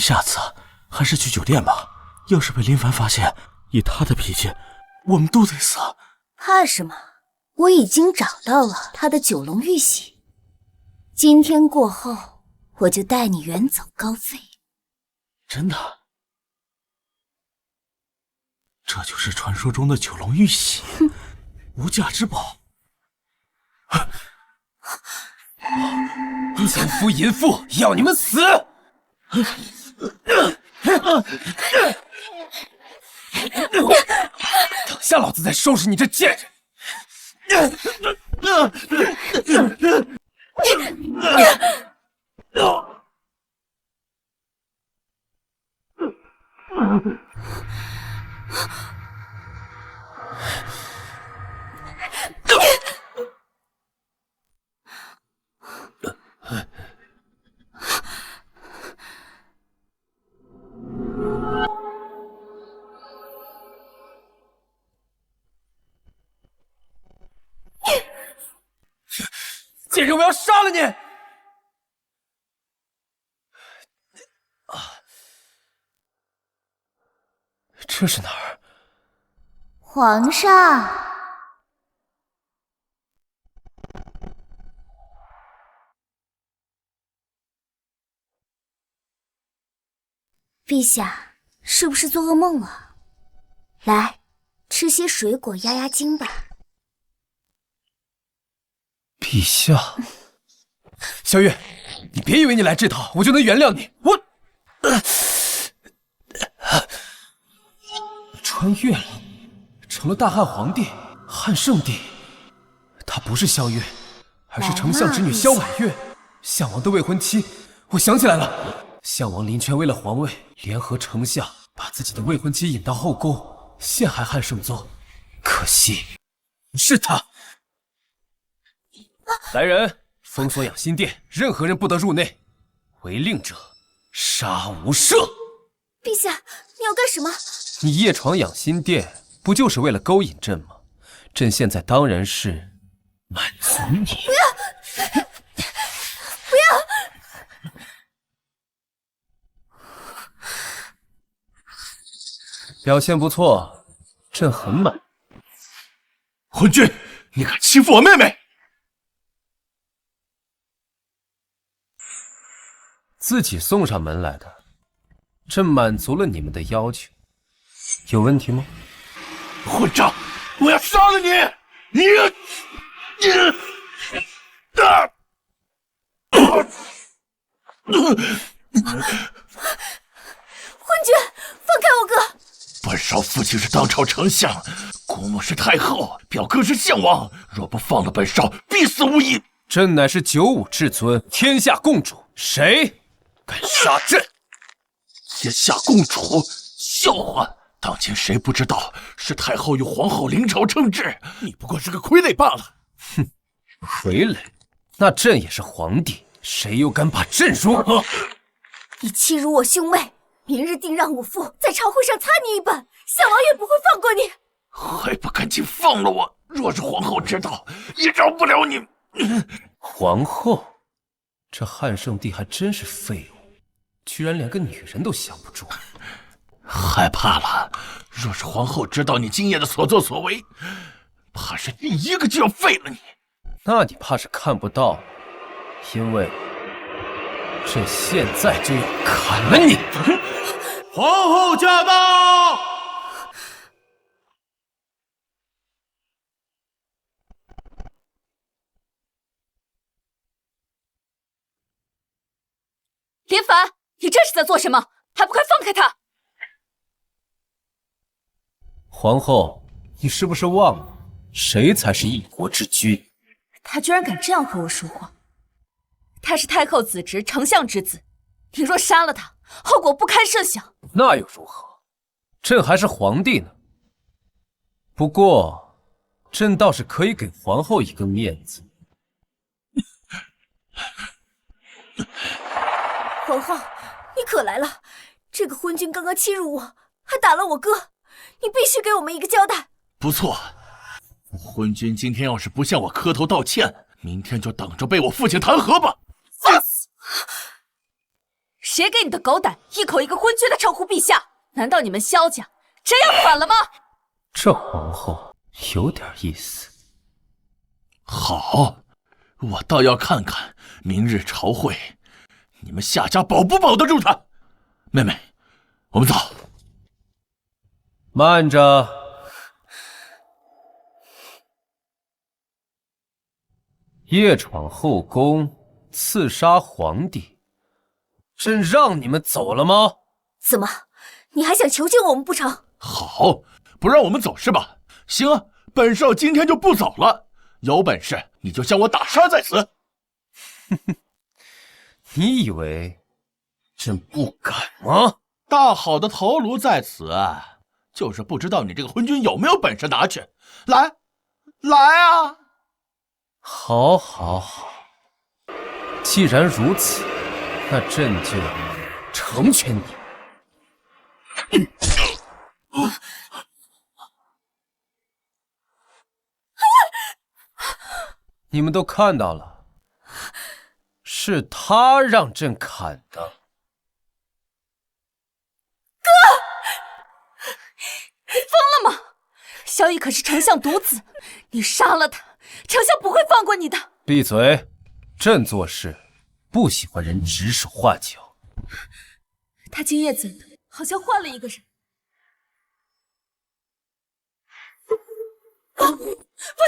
下次还是去酒店吧。要是被林凡发现，以他的脾气，我们都得死。怕什么？我已经找到了他的九龙玉玺，今天过后，我就带你远走高飞。真的？这就是传说中的九龙玉玺，无价之宝。奸夫淫妇，要你们死！等下老子再收拾你这贱人！贱人，我要杀了你！这是哪儿？皇上，陛下是不是做噩梦了？来，吃些水果压压惊吧。陛下，小月，你别以为你来这套我就能原谅你。我穿越了，成了大汉皇帝汉圣帝。他不是萧月，而是丞相之女萧婉月，项王的未婚妻。我想起来了，项王林权为了皇位，联合丞相把自己的未婚妻引到后宫，陷害汉圣宗。可惜是他。来人，封锁养心殿，任何人不得入内，违令者杀无赦。陛下，你要干什么？你夜闯养心殿，不就是为了勾引朕吗？朕现在当然是满足你。不要！不要！表现不错，朕很满。昏君，你敢欺负我妹妹！自己送上门来的，朕满足了你们的要求，有问题吗？混账！我要杀了你！昏君，放开我哥！本少父亲是当朝丞相，姑母是太后，表哥是项王，若不放了本少，必死无疑。朕乃是九五至尊，天下共主，谁敢杀朕？天下共主，笑话！当今谁不知道是太后与皇后临朝称制？你不过是个傀儡罢了。哼，傀儡？那朕也是皇帝，谁又敢把朕辱？你欺辱我兄妹，明日定让我父在朝会上擦你一板，项王也不会放过你。还不赶紧放了我！若是皇后知道，也饶不了你。皇后，这汉圣帝还真是废物，居然连个女人都降不住。害怕了，若是皇后知道你今夜的所作所为，怕是第一个就要废了你。那你怕是看不到，因为朕现在就要砍了你！皇后驾到！林凡，你这是在做什么？还不快放开他！皇后，你是不是忘了，谁才是一国之君？他居然敢这样和我说话！他是太后子侄，丞相之子，你若杀了他，后果不堪设想。那又如何？朕还是皇帝呢。不过，朕倒是可以给皇后一个面子。皇后，你可来了！这个昏君刚刚欺辱我，还打了我哥，你必须给我们一个交代。不错，昏君今天要是不向我磕头道歉，明天就等着被我父亲弹劾吧！谁给你的狗胆，一口一个昏君的称呼陛下？难道你们萧家真要反了吗？这皇后有点意思。好，我倒要看看明日朝会，你们夏家保不保得住她。妹妹，我们走。慢着，夜闯后宫，刺杀皇帝，朕让你们走了吗？怎么，你还想囚禁我们不成？好，不让我们走是吧？行啊，本少今天就不走了。有本事你就将我打杀在此。你以为朕不敢吗？大好的头颅在此啊，就是不知道你这个昏君有没有本事拿去。来，来啊！好，好，好。既然如此，那朕就成全你。你们都看到了，是他让朕砍的。你疯了吗？萧逸可是丞相独子，你杀了他，丞相不会放过你的。闭嘴！朕做事不喜欢人指手画脚。他今夜怎的，好像换了一个人。不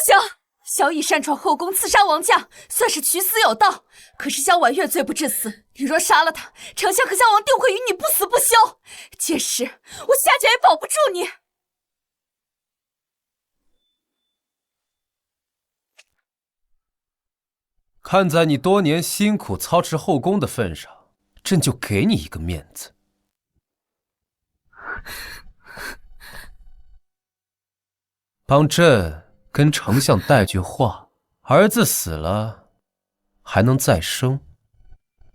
行！萧逸擅闯后宫，刺杀王家，算是取死有道。可是萧婉月罪不至死，你若杀了他，丞相和萧王定会与你不死不休。届时我夏家也保不住你。看在你多年辛苦操持后宫的份上，朕就给你一个面子。帮朕跟丞相带句话，儿子死了还能再生，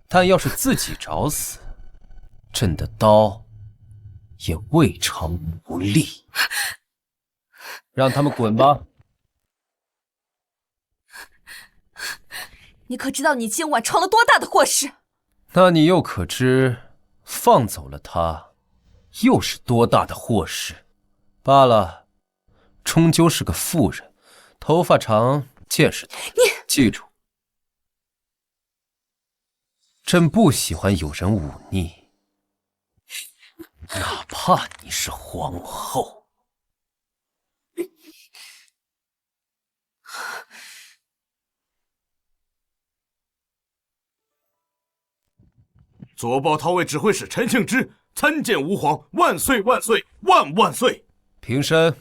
但要是自己找死，朕的刀也未尝不利。让他们滚吧。你可知道你今晚闯了多大的祸事？那你又可知放走了他，又是多大的祸事？罢了，终究是个妇人，头发长，见识多。你记住，朕不喜欢有人忤逆，哪怕你是皇后。左豹韬卫指挥使陈庆之参见吾皇，万岁万岁万万岁！平身。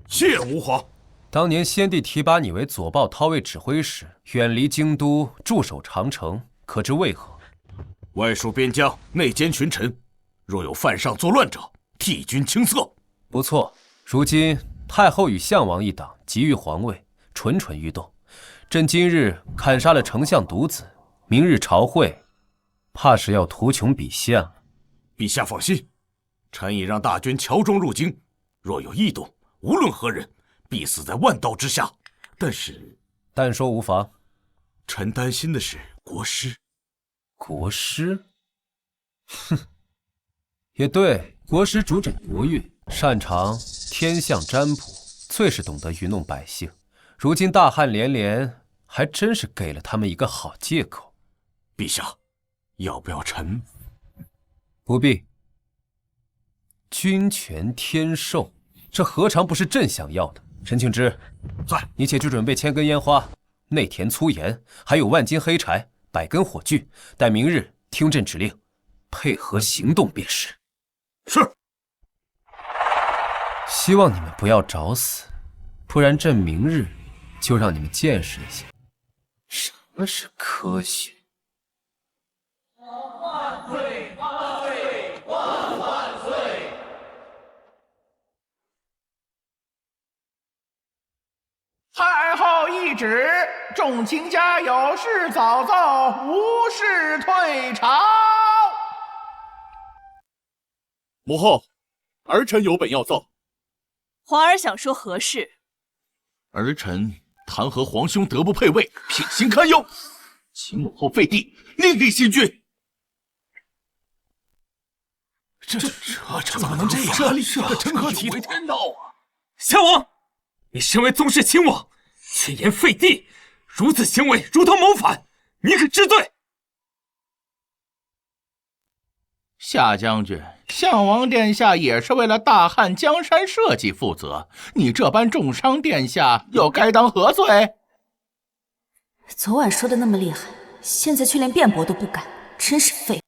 谢吾皇。当年先帝提拔你为左豹韬卫指挥使，远离京都，驻守长城，可知为何？外戍边疆，内奸群臣，若有犯上作乱者，替君清色。不错，如今太后与项王一党急于皇位，蠢蠢欲动。朕今日砍杀了丞相独子，明日朝会，怕是要图穷匕现了。陛下放心，臣已让大军乔装入京，若有异动，无论何人，必死在万刀之下。但说无妨。臣担心的是国师。国师？哼，也对，国师主掌国运，擅长天象占卜，最是懂得愚弄百姓。如今大旱连连，还真是给了他们一个好借口。陛下，要不要臣？不必。君权天授，这何尝不是朕想要的？陈庆之，在。你且去准备1000根烟花、内田粗盐，还有万斤黑柴、100根火炬，待明日听朕指令，配合行动便是。是。希望你们不要找死，不然朕明日就让你们见识一下什么是科学。万岁！万岁！万万岁！太后懿旨，众卿家有事早奏，无事退朝。母后，儿臣有本要奏。皇儿想说何事？儿臣弹劾皇兄德不配位，品行堪忧，请母后废帝，另立新君。这怎么能这样？这是个成何体统？天道啊！襄王，你身为宗室亲王，却言废帝，如此行为如同谋反，你可知罪？夏将军，项王殿下也是为了大汉江山社稷负责，你这般重伤殿下，又该当何罪？昨晚说的那么厉害，现在却连辩驳都不敢，真是废。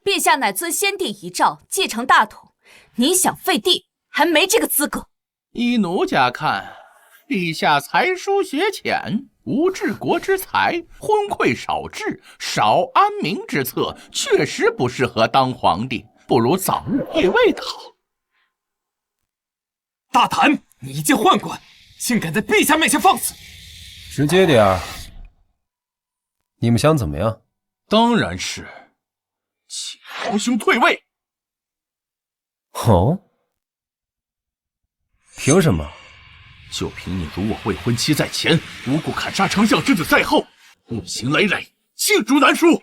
陛下乃遵先帝遗诏继承大统，你想废帝还没这个资格。依奴家看，陛下才疏学浅，无治国之才，昏聩少治，少安民之策，确实不适合当皇帝，不如早日退位的好。大胆！你一介宦官，竟敢在陛下面前放肆！直接点儿，你们想怎么样？当然是，请皇兄退位。哦？凭什么？就凭你辱我未婚妻在前，无故砍杀丞相之子在后，恶行累累，罄竹难书。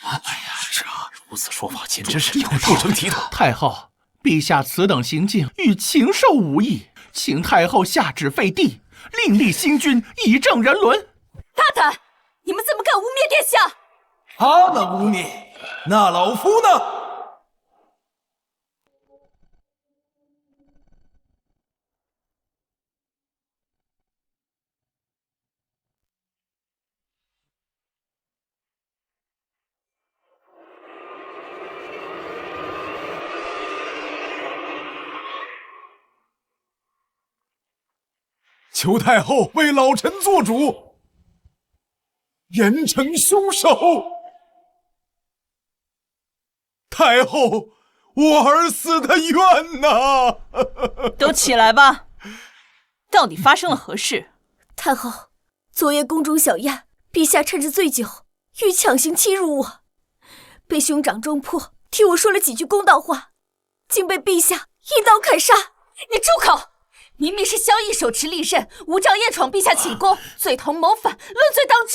哎呀，这如此说法，简直是不成体统。太后，陛下此等行径与禽兽无异，请太后下旨废帝，另立新君，以正人伦。大胆！你们怎么敢污蔑殿下？他能污蔑，那老夫呢？求太后为老臣做主，严惩凶手。太后，我儿死的冤呐！都起来吧！到底发生了何事？太后，昨夜宫中小宴，陛下趁着醉酒，欲强行欺辱我，被兄长中破，替我说了几句公道话，竟被陛下一刀砍杀。你住口！明明是萧绎手持利刃，无仗夜闯陛下寝宫，罪同谋反，论罪当诛。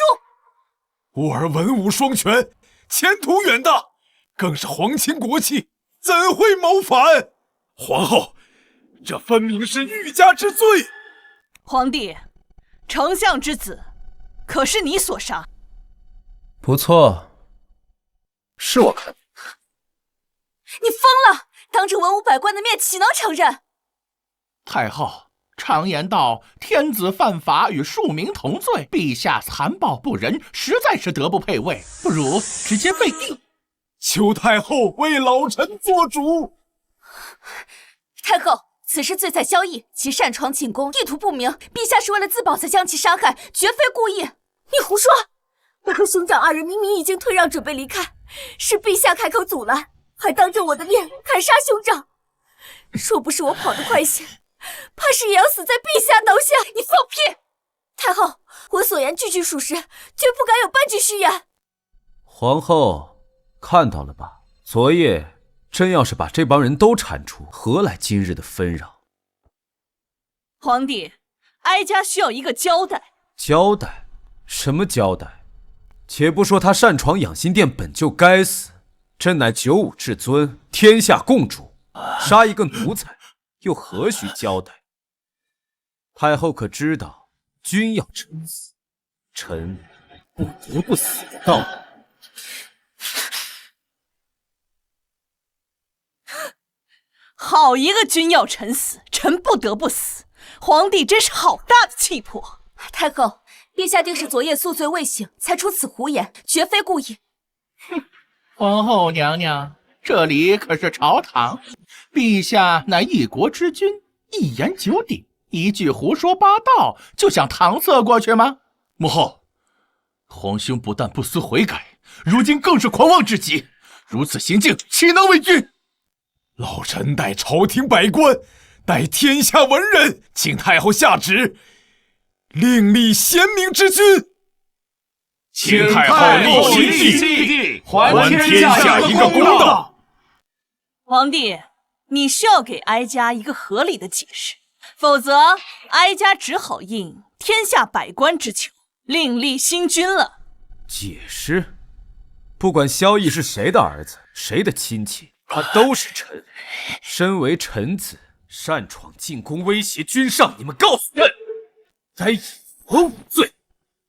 我儿文武双全，前途远大，更是皇亲国戚，怎会谋反？皇后，这分明是欲加之罪。皇帝，丞相之子，可是你所杀？不错，是我看。你疯了！当着文武百官的面，岂能承认？太后，常言道，天子犯法与庶民同罪，陛下残暴不仁，实在是德不配位，不如直接废帝。求太后为老臣做主。太后，此事罪在萧绎，其擅闯寝宫，意图不明，陛下是为了自保才将其杀害，绝非故意。你胡说！我和兄长二人明明已经退让，准备离开，是陛下开口阻拦，还当着我的面砍杀兄长。若不是我跑得快些，怕是也要死在陛下刀下。你放屁！太后，我所言句句属实，绝不敢有半句虚言。皇后看到了吧？昨夜真要是把这帮人都铲除，何来今日的纷扰？皇帝，哀家需要一个交代。交代？什么交代？且不说他擅闯养心殿本就该死，朕乃九五至尊，天下共主，杀一个奴才又何须交代？太后可知道，君要臣死，臣不得不死的道理。好一个君要臣死，臣不得不死！皇帝真是好大的气魄。太后，陛下定是昨夜宿醉未醒，才出此胡言，绝非故意。哼，皇后娘娘，这里可是朝堂，陛下乃一国之君，一言九鼎，一句胡说八道就想搪塞过去吗？母后，皇兄不但不思悔改，如今更是狂妄至极，如此行径岂能为君？老臣代朝廷百官，代天下文人，请太后下旨，另立贤明之君。请太后立新帝，还天下一个公道。皇帝，你需要给哀家一个合理的解释，否则哀家只好应天下百官之求，另立新君了。解释？不管萧绎是谁的儿子，谁的亲戚，他都是臣。身为臣子，擅闯进宫，威胁君上，你们告诉朕，该以何无罪？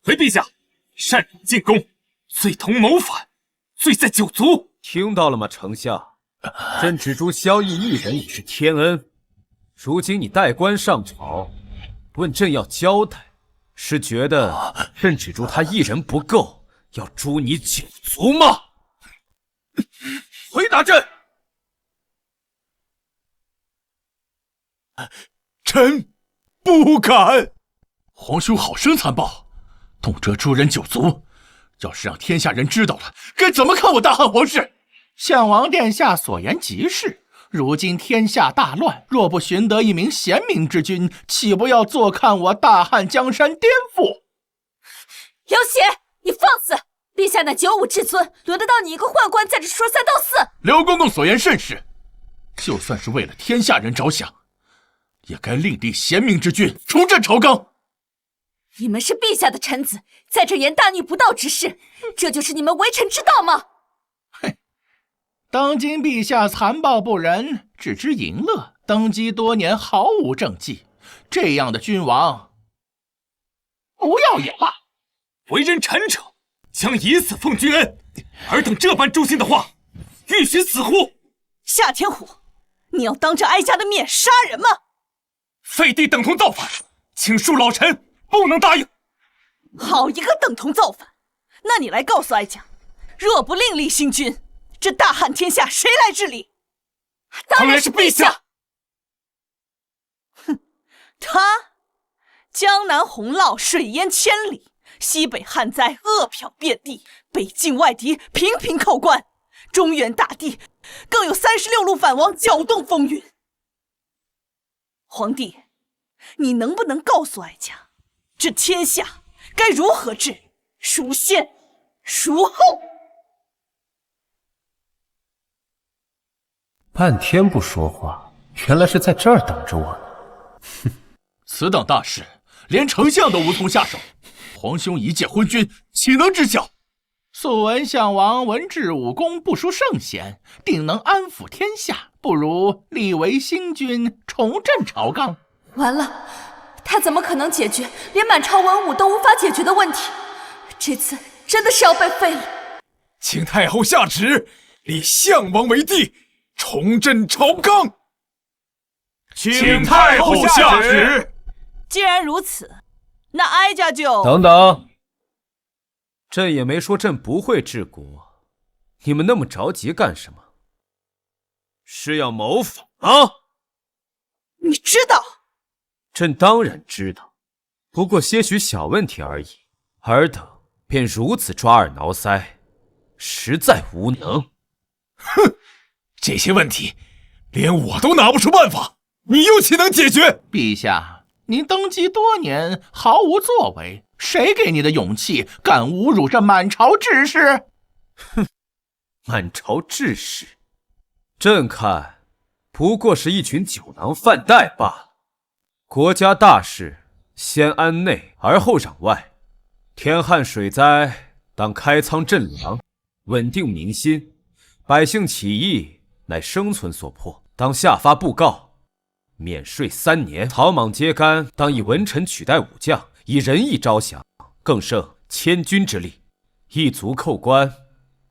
回陛下，擅闯进宫，罪同谋反，罪在九族。听到了吗，丞相？朕只诛萧绎一人已是天恩，如今你代官上朝，问朕要交代，是觉得朕只诛他一人不够，要诛你九族吗？回答朕！臣不敢。皇兄好生残暴，动辄诛人九族，要是让天下人知道了，该怎么看我大汉皇室？项王殿下所言极是，如今天下大乱，若不寻得一名贤明之君，岂不要坐看我大汉江山颠覆？刘协，你放肆！陛下乃九五至尊，轮得到你一个宦官在这说三道四？刘公公所言甚是，就算是为了天下人着想，也该另立贤明之君，重振朝纲。你们是陛下的臣子，在这言大逆不道之事，这就是你们为臣之道吗？当今陛下残暴不仁，只知淫乐，登基多年毫无政绩，这样的君王，不要也罢。为人臣者，将以死奉君恩，尔等这般诛心的话，欲寻死乎？夏天虎，你要当着哀家的面杀人吗？废帝等同造反，请恕老臣不能答应。好一个等同造反！那你来告诉哀家，若不另立新君，这大汉天下谁来治理？当然是陛下。哼，他江南洪涝，水淹千里；西北旱灾，饿殍遍地；北境外敌频频扣关，中原大地更有36路反王搅动风云。皇帝，你能不能告诉哀家，这天下该如何治？孰先孰后？半天不说话，原来是在这儿等着我呢。哼，此等大事，连丞相都无从下手，皇兄一介昏君，岂能知晓？素闻项王文治武功不输圣贤，定能安抚天下，不如立为新君，重振朝纲。完了，他怎么可能解决连满朝文武都无法解决的问题？这次真的是要被废了。请太后下旨，立项王为帝，重振朝纲。请太后下旨。既然如此，那哀家就……等等，朕也没说朕不会治国，你们那么着急干什么？是要谋反啊？你知道？朕当然知道，不过些许小问题而已，尔等便如此抓耳挠腮，实在无能。哼，这些问题连我都拿不出办法，你又岂能解决？陛下，您登基多年，毫无作为，谁给你的勇气，敢侮辱这满朝志士？哼，满朝志士，朕看不过是一群酒囊饭袋罢了。国家大事，先安内而后攘外。天旱水灾，当开仓赈粮，稳定民心。百姓起义，乃生存所迫，当下发布告，免税3年。草莽揭竿，当以文臣取代武将，以仁义招降，更胜千军之力。一族寇官，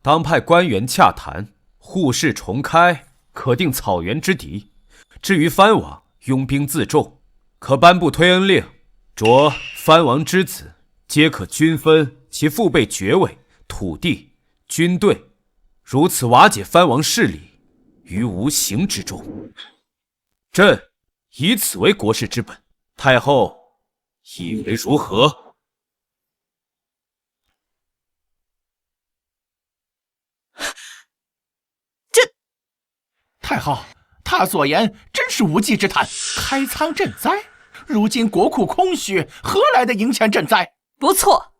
当派官员洽谈，户市重开，可定草原之敌。至于藩王，拥兵自重，可颁布推恩令，着藩王之子皆可均分其父辈爵位、土地、军队，如此瓦解藩王势力于无形之中。朕以此为国事之本，太后以为如何？太后，他所言真是无稽之谈。开仓赈灾，如今国库空虚，何来的银钱赈灾？不错，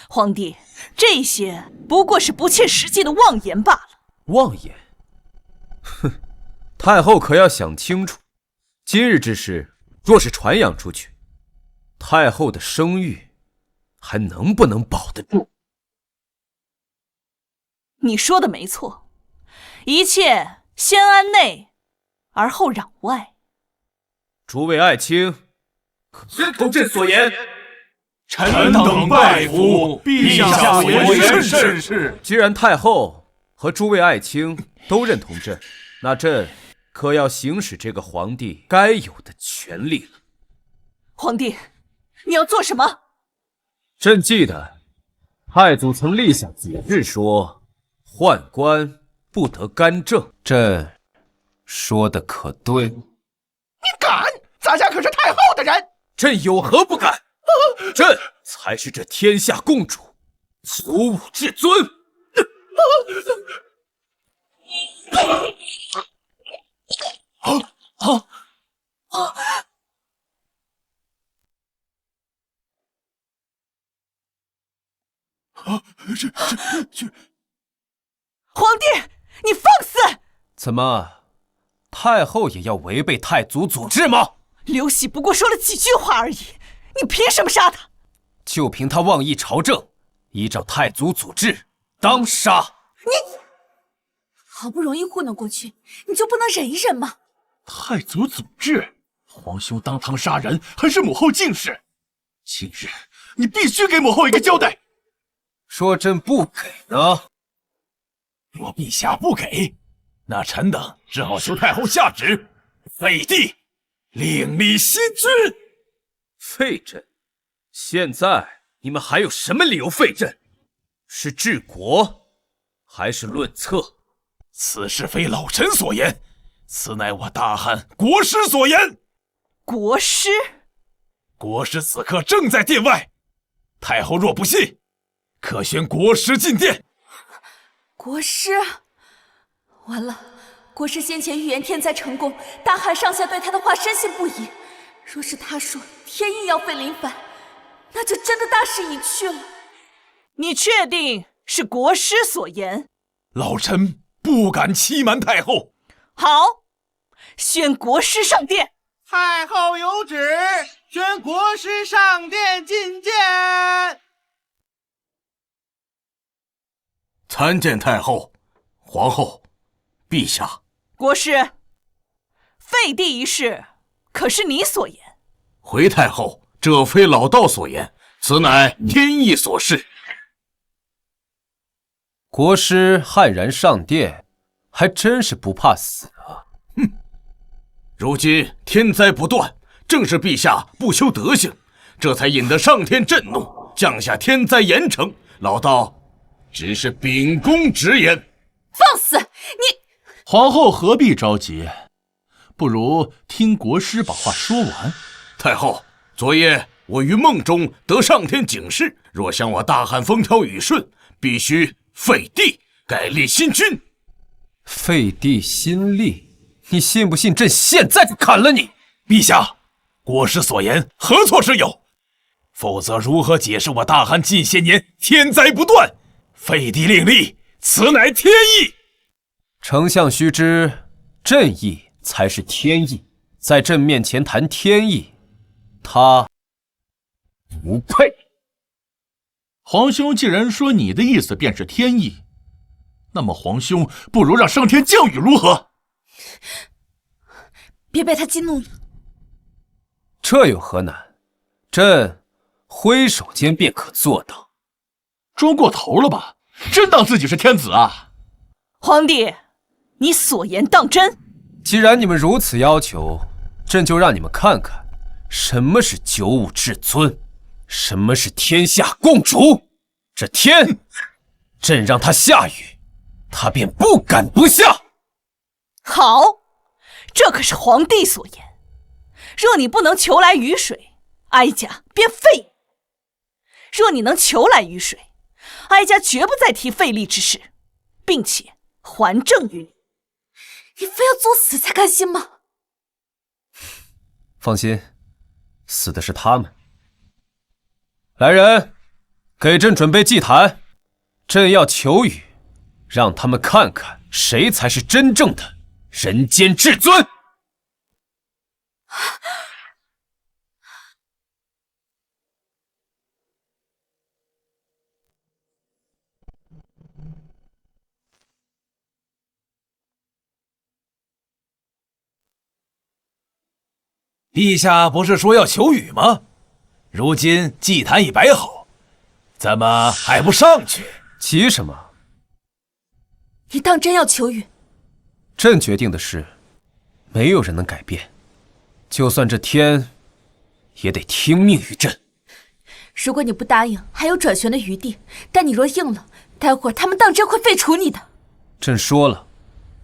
皇帝，这些不过是不切实际的妄言罢了。妄言？哼，太后可要想清楚，今日之事若是传扬出去，太后的声誉还能不能保得住？你说的没错，一切先安内，而后攘外。诸位爱卿，认同朕所言。臣等拜服陛下所言甚是。既然太后和诸位爱卿都认同朕，那朕可要行使这个皇帝该有的权利了。皇帝，你要做什么？朕记得太祖曾立下祖制，说宦官不得干政。朕说的可对？你敢？咱家可是太后的人，朕有何不敢？朕才是这天下共主，九五至尊。皇帝，你放肆！怎么，太后也要违背太祖祖制吗？刘喜不过说了几句话而已，你凭什么杀他？就凭他妄议朝政，依照太祖祖制，当杀。好不容易糊弄过去，你就不能忍一忍吗？太祖祖制，皇兄当堂杀人，还是母后近视。今日你必须给母后一个交代。说朕不给呢？若陛下不给，那臣等只好求太后下旨，废帝，另立新君。废朕？现在你们还有什么理由废朕？是治国，还是论策？此事非老臣所言，此乃我大汉国师所言。国师？国师此刻正在殿外，太后若不信，可宣国师进殿。国师，完了！国师先前预言天灾成功，大汉上下对他的话深信不疑。若是他说天意要废林凡，那就真的大势已去了。你确定是国师所言？老臣不敢欺瞒太后。好，宣国师上殿。太后有旨，宣国师上殿觐见。参见太后、皇后、陛下。国师，废帝一事可是你所言？回太后，这非老道所言，此乃天意所示。国师悍然上殿，还真是不怕死啊！如今天灾不断，正是陛下不修德行，这才引得上天震怒，降下天灾严惩。老道只是秉公直言。放肆！你皇后何必着急？不如听国师把话说完。太后，昨夜我于梦中得上天警示，若想我大汉风调雨顺，必须废帝，改立新君。废帝新立？你信不信朕现在就砍了你？陛下，国师所言何错之有？否则如何解释我大汉近些年天灾不断？废帝另立，此乃天意。丞相须知，朕意才是天意。在朕面前谈天意，他不配。皇兄既然说你的意思便是天意，那么皇兄不如让上天降雨如何？别被他激怒了。这有何难？朕挥手间便可做到。装过头了吧？真当自己是天子啊？皇帝，你所言当真？既然你们如此要求，朕就让你们看看什么是九五至尊，什么是天下共主。这天，朕让他下雨，他便不敢不下。好，这可是皇帝所言。若你不能求来雨水，哀家便废。若你能求来雨水，哀家绝不再提废立之事，并且还政于你。你非要作死才甘心吗？放心，死的是他们。来人，给朕准备祭坛，朕要求雨，让他们看看谁才是真正的人间至尊。陛下不是说要求雨吗？如今祭坛已摆好，怎么还不上去？急什么？你当真要求雨？朕决定的事，没有人能改变。就算这天，也得听命于朕。如果你不答应，还有转旋的余地；但你若应了，待会儿他们当真会废除你的。朕说了，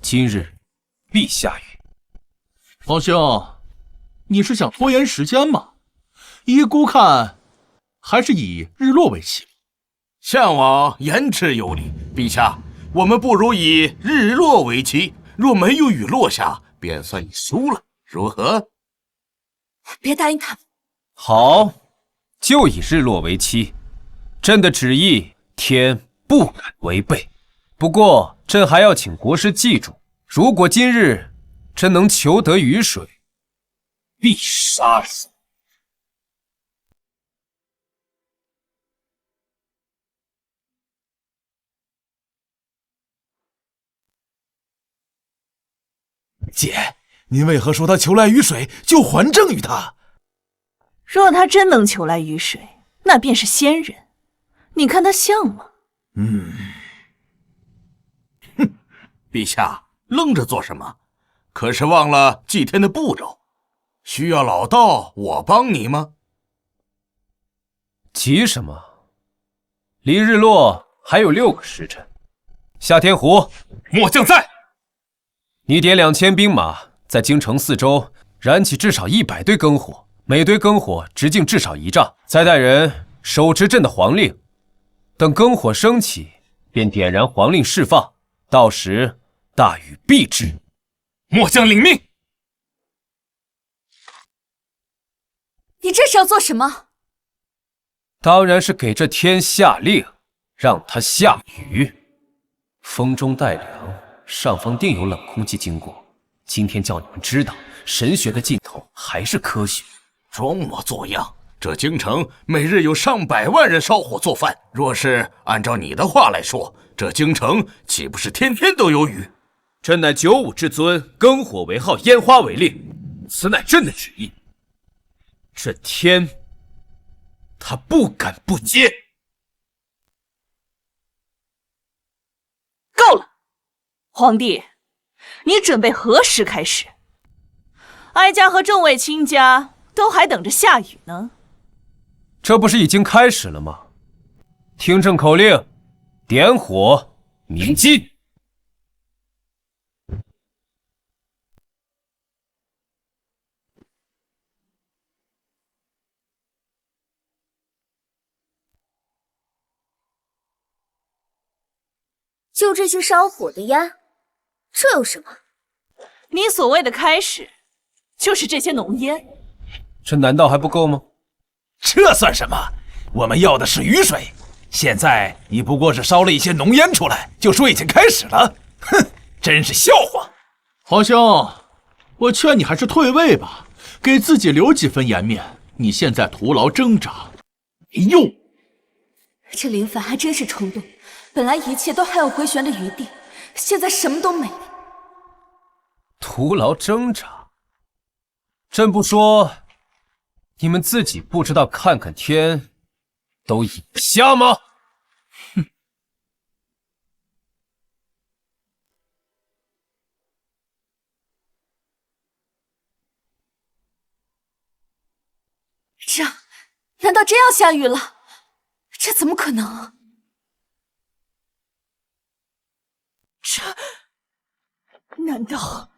今日必下雨。皇兄，你是想拖延时间吗？依孤看，还是以日落为期。项王言之有理，陛下，我们不如以日落为期。若没有雨落下，便算你输了，如何？别答应他们。好，就以日落为期。朕的旨意，天不敢违背。不过，朕还要请国师记住，如果今日朕能求得雨水，必杀死。姐，您为何说他求来雨水就还政于他？若他真能求来雨水，那便是仙人。你看他像吗？陛下愣着做什么？可是忘了祭天的步骤？需要老道我帮你吗？急什么？离日落还有6个时辰。夏天湖，末将在。你点2000兵马，在京城4周燃起至少100堆篝火，每堆篝火直径至少1丈，再带人手持朕的皇令，等篝火升起，便点燃皇令释放，到时大雨必至。末将领命。你这是要做什么？当然是给这天下令，让它下雨。风中带凉，上方定有冷空气经过。今天叫你们知道，神学的尽头还是科学。装模作样，这京城每日有上百万人烧火做饭，若是按照你的话来说，这京城岂不是天天都有雨？朕乃九五至尊，篝火为号，烟花为令，此乃朕的旨意。这天，他不敢不接。够了，皇帝，你准备何时开始？哀家和众位卿家都还等着下雨呢。这不是已经开始了吗？听朕口令，点火鸣金。就这些烧火的呀，这有什么？你所谓的开始，就是这些浓烟。这难道还不够吗？这算什么？我们要的是雨水。现在你不过是烧了一些浓烟出来，就说已经开始了，哼，真是笑话。皇兄，我劝你还是退位吧，给自己留几分颜面。你现在徒劳挣扎，没用。这林凡还真是冲动，本来一切都还有回旋的余地，现在什么都没了。徒劳挣扎？朕不说，你们自己不知道看看天，都眼瞎吗？哼！这难道真要下雨了？这怎么可能？难道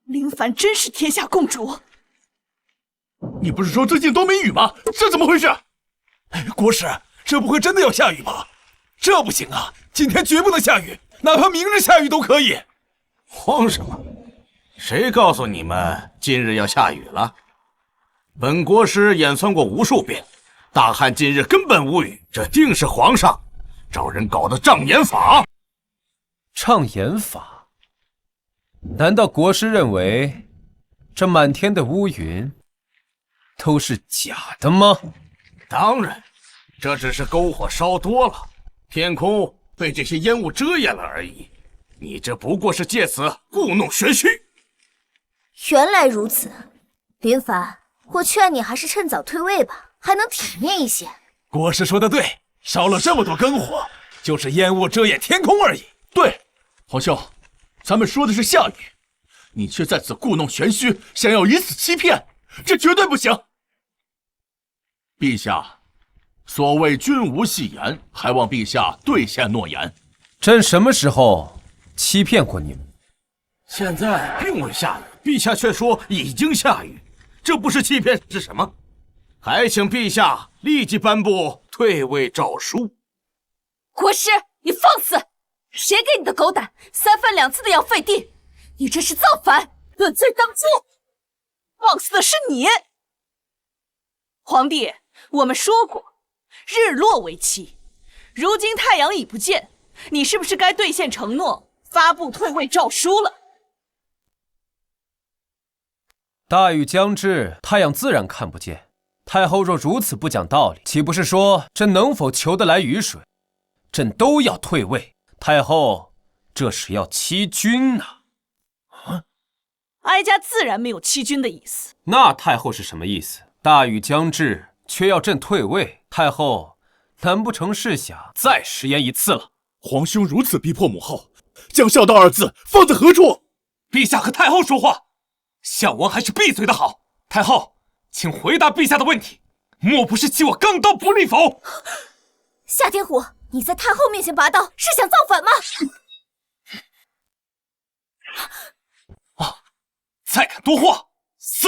林凡真是天下共主？你不是说最近都没雨吗？这怎么回事？国师，这不会真的要下雨吧？这不行啊！今天绝不能下雨，哪怕明日下雨都可以。慌什么？谁告诉你们今日要下雨了？本国师演算过无数遍，大汉今日根本无雨，这定是皇上找人搞的障眼法。障眼法？难道国师认为这满天的乌云都是假的吗？当然，这只是篝火烧多了，天空被这些烟雾遮掩了而已。你这不过是借此故弄玄虚。原来如此，林凡，我劝你还是趁早退位吧，还能体面一些。国师说的对，烧了这么多根火，就是烟雾遮掩天空而已。对，皇兄，咱们说的是下雨，你却在此故弄玄虚，想要以此欺骗，这绝对不行。陛下，所谓君无戏言，还望陛下兑现诺言。朕什么时候欺骗过你们？现在并未下雨，陛下却说已经下雨，这不是欺骗是什么？还请陛下立即颁布退位诏书。国师，你放肆！谁给你的狗胆，3番2次的要废帝？你这是造反，论罪当诛！放肆的是你！皇帝，我们说过，日落为期，如今太阳已不见，你是不是该兑现承诺，发布退位诏书了？大雨将至，太阳自然看不见。太后若如此不讲道理，岂不是说朕能否求得来雨水，朕都要退位？太后这是要欺君呐！哀家自然没有欺君的意思。那太后是什么意思？大雨将至，却要朕退位，太后难不成是想再食言一次了？皇兄如此逼迫母后，将孝道2字放在何处？陛下和太后说话，孝王还是闭嘴的好。太后，请回答陛下的问题，莫不是弃我钢刀不利否？夏天虎，你在太后面前拔刀，是想造反吗？再敢多话，死！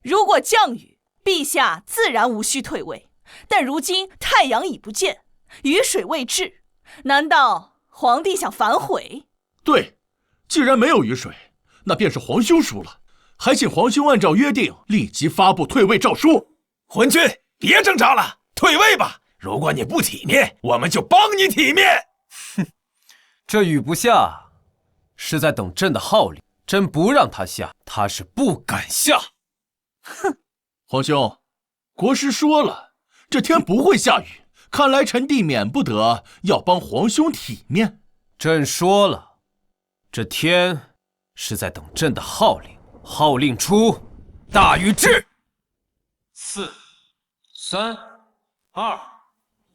如果降雨，陛下自然无需退位，但如今太阳已不见，雨水未至，难道皇帝想反悔？对，既然没有雨水，那便是皇兄输了，还请皇兄按照约定立即发布退位诏书。昏君，别挣扎了，退位吧。如果你不体面，我们就帮你体面。哼，这雨不下，是在等朕的号令。朕不让他下，他是不敢下。哼，皇兄，国师说了，这天不会下雨，看来臣弟免不得要帮皇兄体面。朕说了，这天是在等朕的号令。号令出，大雨至。4、3、2、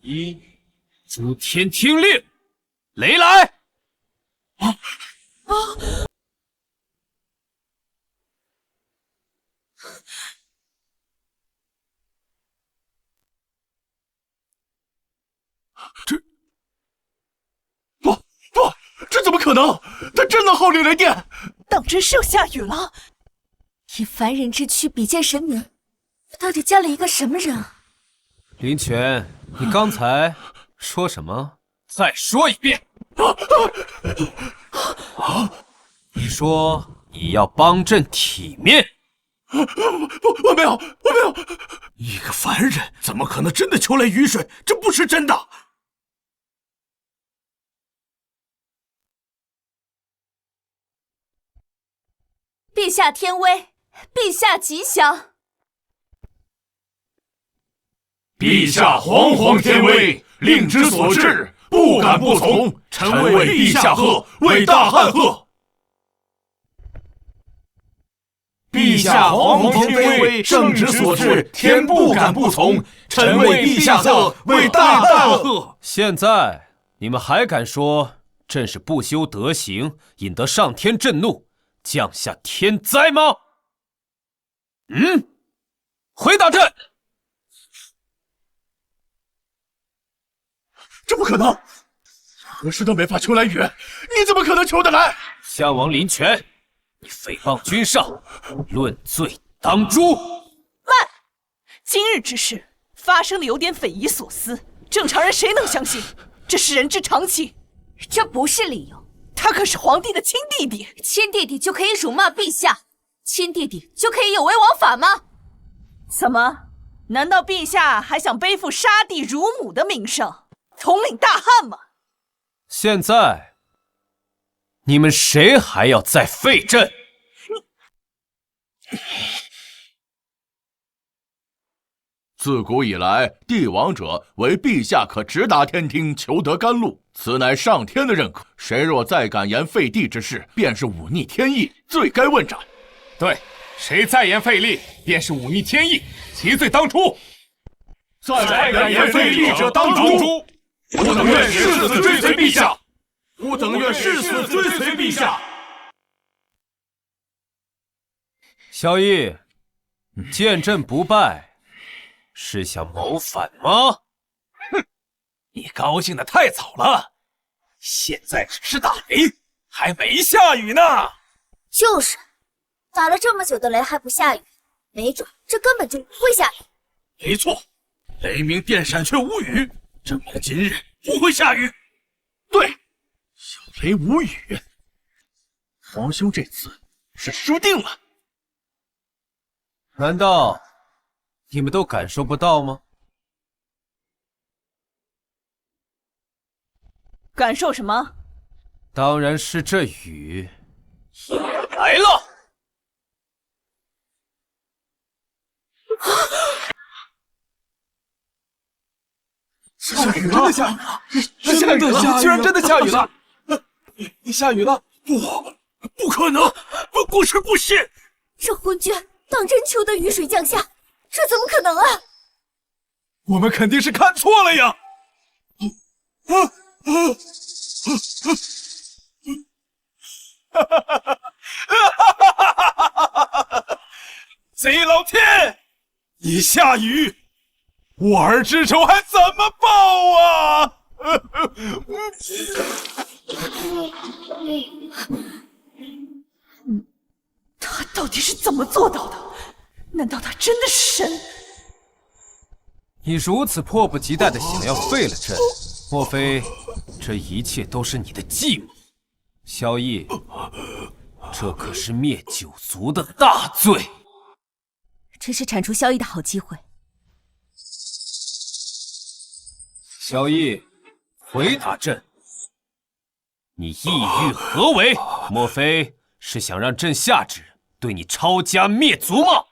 1，诸天听令，雷来！这怎么可能？他真的号令雷电！当真是要下雨了？以凡人之躯比肩神明，到底加了一个什么人啊？林泉，你刚才说什么？再说一遍。你说你要帮朕体面？我没有，我没有。一个凡人怎么可能真的求来雨水？这不是真的。陛下天威，陛下吉祥。陛下皇皇天威，令之所至，不敢不从。臣为陛下贺，为大汉贺。陛下皇皇天威，圣旨所至，天不敢不从。臣为陛下贺，为大汉贺。现在你们还敢说朕是不修德行，引得上天震怒，降下天灾吗？回答朕！这不可能，何时都没法求来雨，你怎么可能求得来？项王林泉，你诽谤君上，论罪当诛！慢！今日之事发生的有点匪夷所思，正常人谁能相信？这是人之常情。这不是理由。他可是皇帝的亲弟弟，亲弟弟就可以辱骂陛下，亲弟弟就可以有违王法吗？怎么？难道陛下还想背负杀弟辱母的名声，统领大汉吗？现在你们谁还要再废朕？自古以来，帝王者为陛下可直达天庭，求得甘露，此乃上天的认可。谁若再敢言废帝之事，便是忤逆天意，罪该问斩。对，谁再言废立，便是忤逆天意，其罪当诛。再敢言废立者当诛。吾等愿誓死追随陛下。吾等愿誓死追随陛下。萧绎，见朕不败，是想谋反吗？哼，你高兴的太早了，现在只是打雷，还没下雨呢。就是，打了这么久的雷还不下雨，没准这根本就不会下雨。没错，雷鸣电闪却无雨，证明今日不会下雨。对，有雷无雨，皇兄这次是输定了。难道你们都感受不到吗？感受什么？当然是这雨来了。下雨了！下雨了！居然真的下雨了！下雨了！不可能！不是不信！这昏君当真求得雨水降下，这怎么可能啊？我们肯定是看错了呀！贼老天，你下雨，我儿之仇还怎么报啊？他到底是怎么做到的？难道他真的是神？你如此迫不及待的想要废了朕，莫非这一切都是你的计谋？萧绎，这可是灭九族的大罪。这是铲除萧绎的好机会。萧绎，回答朕，你意欲何为？莫非是想让朕下旨对你抄家灭族吗？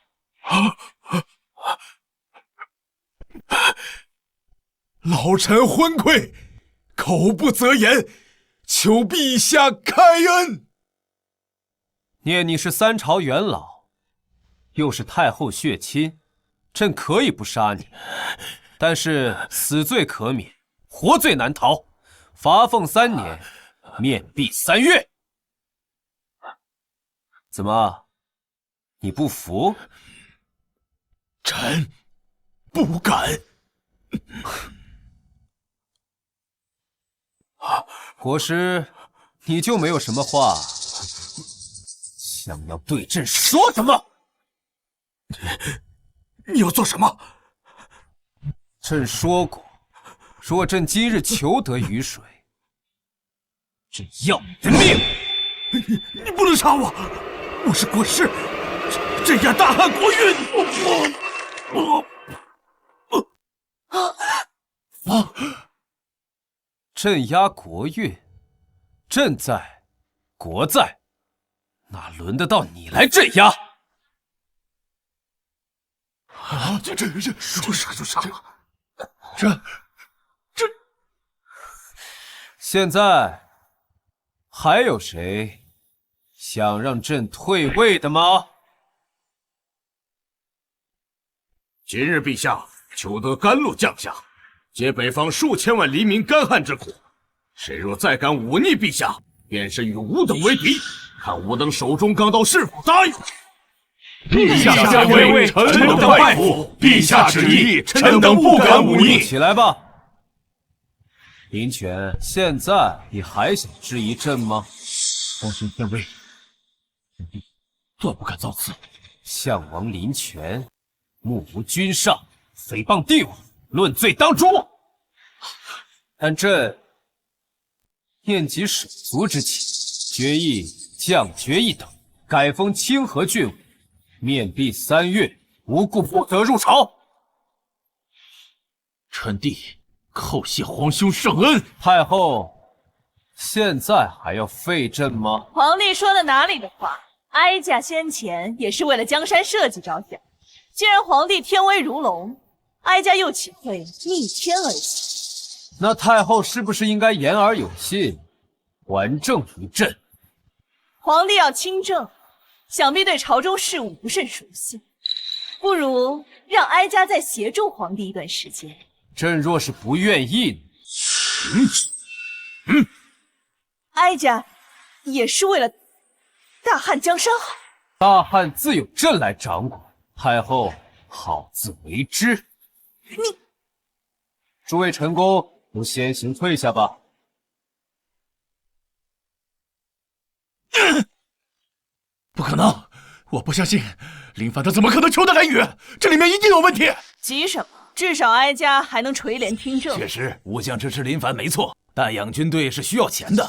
老臣昏聩，口不择言，求陛下开恩。念你是三朝元老，又是太后血亲，朕可以不杀你，但是死罪可免，活罪难逃，罚俸3年，面壁3月。怎么，你不服？臣不敢。国师，你就没有什么话想要对朕说什么？你要做什么？朕说过，若朕今日求得雨水，朕要你的命！你不能杀我！我是国师，镇压大汉国运。镇压国运，朕在，国在，哪轮得到你来镇压？啊！这说杀就杀了，这，现在还有谁想让朕退位的吗？今日陛下求得甘露降下，解北方数千万黎民干旱之苦。谁若再敢忤逆陛下，便是与吾等为敌。看吾等手中钢刀是否答应。陛下下位，臣等拜服。陛下旨意，臣等不敢忤逆。起来吧，林泉。现在你还想质疑朕吗？皇兄天威，臣弟断不敢造次。项王林泉，目无君上，诽谤帝王，论罪当诛。但朕念及手足之情，决意降爵一等，改封清河郡尉，面壁3月，无故不得入朝。臣弟叩谢皇兄圣恩。太后，现在还要废朕吗？皇帝说的哪里的话？哀家先前也是为了江山社稷着想。既然皇帝天威如龙，哀家又岂会逆天而行？那太后是不是应该言而有信，还政于朕？皇帝要亲政，想必对朝中事务不甚熟悉，不如让哀家再协助皇帝一段时间。朕若是不愿意，哀家也是为了大汉江山好。大汉自有朕来掌管，太后好自为之。你，诸位臣工，都先行退下吧。不可能！我不相信，林凡他怎么可能求得来雨？这里面一定有问题。急什么？至少哀家还能垂帘听政。确实，武将支持林凡没错，但养军队是需要钱的。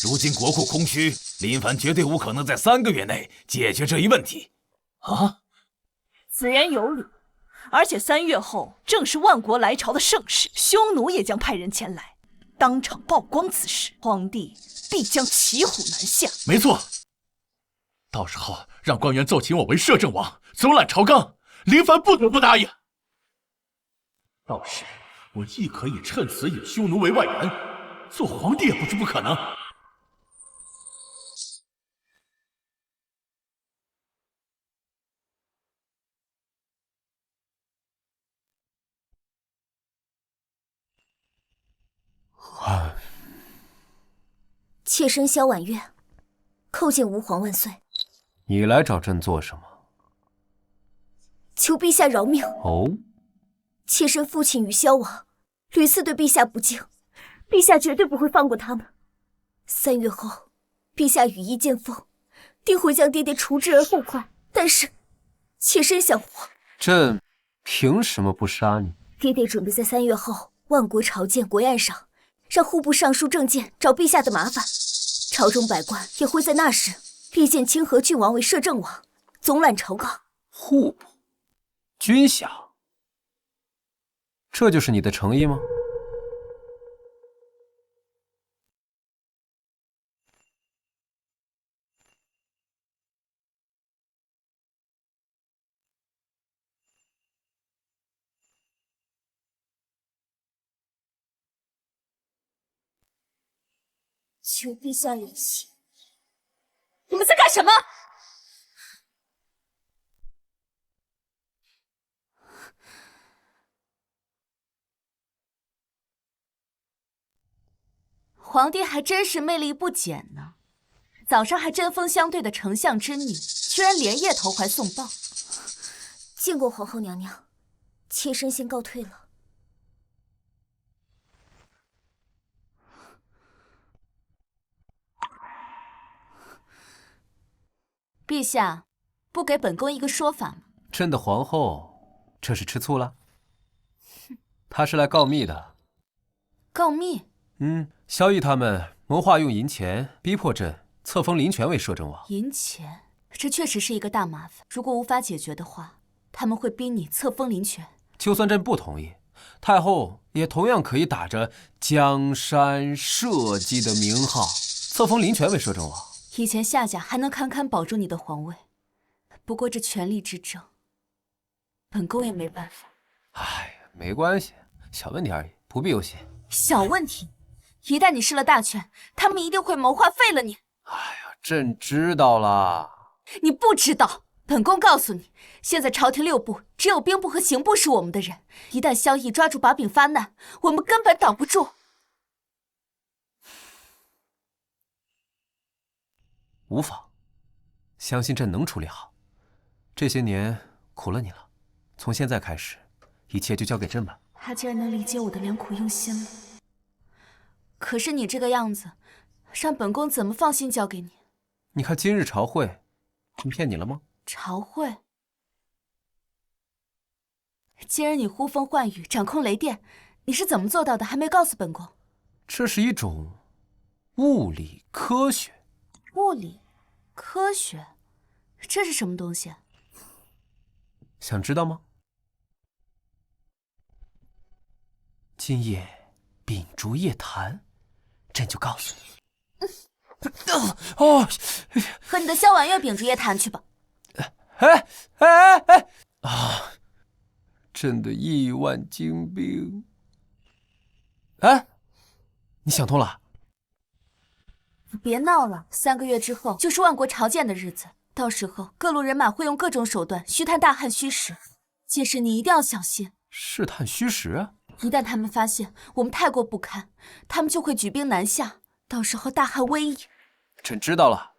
如今国库空虚，林凡绝对无可能在3个月内解决这一问题。啊，此言有理。而且3月后正是万国来朝的盛世，匈奴也将派人前来，当场曝光此事，皇帝必将骑虎难下。没错，到时候让官员奏请我为摄政王，总揽朝纲，林凡不得不答应。到时我亦可以趁此引匈奴为外援，做皇帝也不是不可能。妾身萧婉月，叩见吾皇万岁。你来找朕做什么？求陛下饶命。哦，妾身父亲与萧王屡次对陛下不敬，陛下绝对不会放过他们。3月后，陛下羽翼渐丰，定会将爹爹除之而后快。但是，妾身想活。朕凭什么不杀你？爹爹准备在3月后万国朝见国宴上，让户部尚书郑健找陛下的麻烦。朝中百官也会在那时力荐清河郡王为摄政王，总揽朝纲。户部、军饷，这就是你的诚意吗？求陛下怜惜。你们在干什么？皇帝还真是魅力不减呢，早上还针锋相对的丞相之女，居然连夜投怀送抱。见过皇后娘娘，妾身先告退了。陛下，不给本宫一个说法吗？朕的皇后这是吃醋了？她是来告密的。告密？萧绎他们谋划用银钱逼迫朕册封林权为摄政王。银钱，这确实是一个大麻烦。如果无法解决的话，他们会逼你册封林权。就算朕不同意，太后也同样可以打着江山社稷的名号册封林权为摄政王。以前夏家还能堪堪保住你的皇位，不过这权力之争，本宫也没办法。哎呀，没关系，小问题而已，不必忧心。小问题，一旦你失了大权，他们一定会谋划废了你。哎呀，朕知道了。你不知道，本宫告诉你，现在朝廷6部只有兵部和刑部是我们的人，一旦萧绎抓住把柄发难，我们根本挡不住。无妨，相信朕能处理好。这些年苦了你了，从现在开始，一切就交给朕吧。他竟然能理解我的良苦用心了。可是你这个样子，让本宫怎么放心交给你？你看今日朝会，朕骗你了吗？朝会？今日你呼风唤雨，掌控雷电，你是怎么做到的？还没告诉本宫。这是一种物理科学。物理科学，这是什么东西？想知道吗？今夜秉烛夜谈，朕就告诉你。和你的萧婉月秉烛夜谈去吧。朕的10000精兵。哎，你想通了？别闹了，3个月之后就是万国朝见的日子，到时候各路人马会用各种手段虚探大汉虚实，届时你一定要小心。试探虚实啊！一旦他们发现我们太过不堪，他们就会举兵南下，到时候大汉危矣。朕知道了，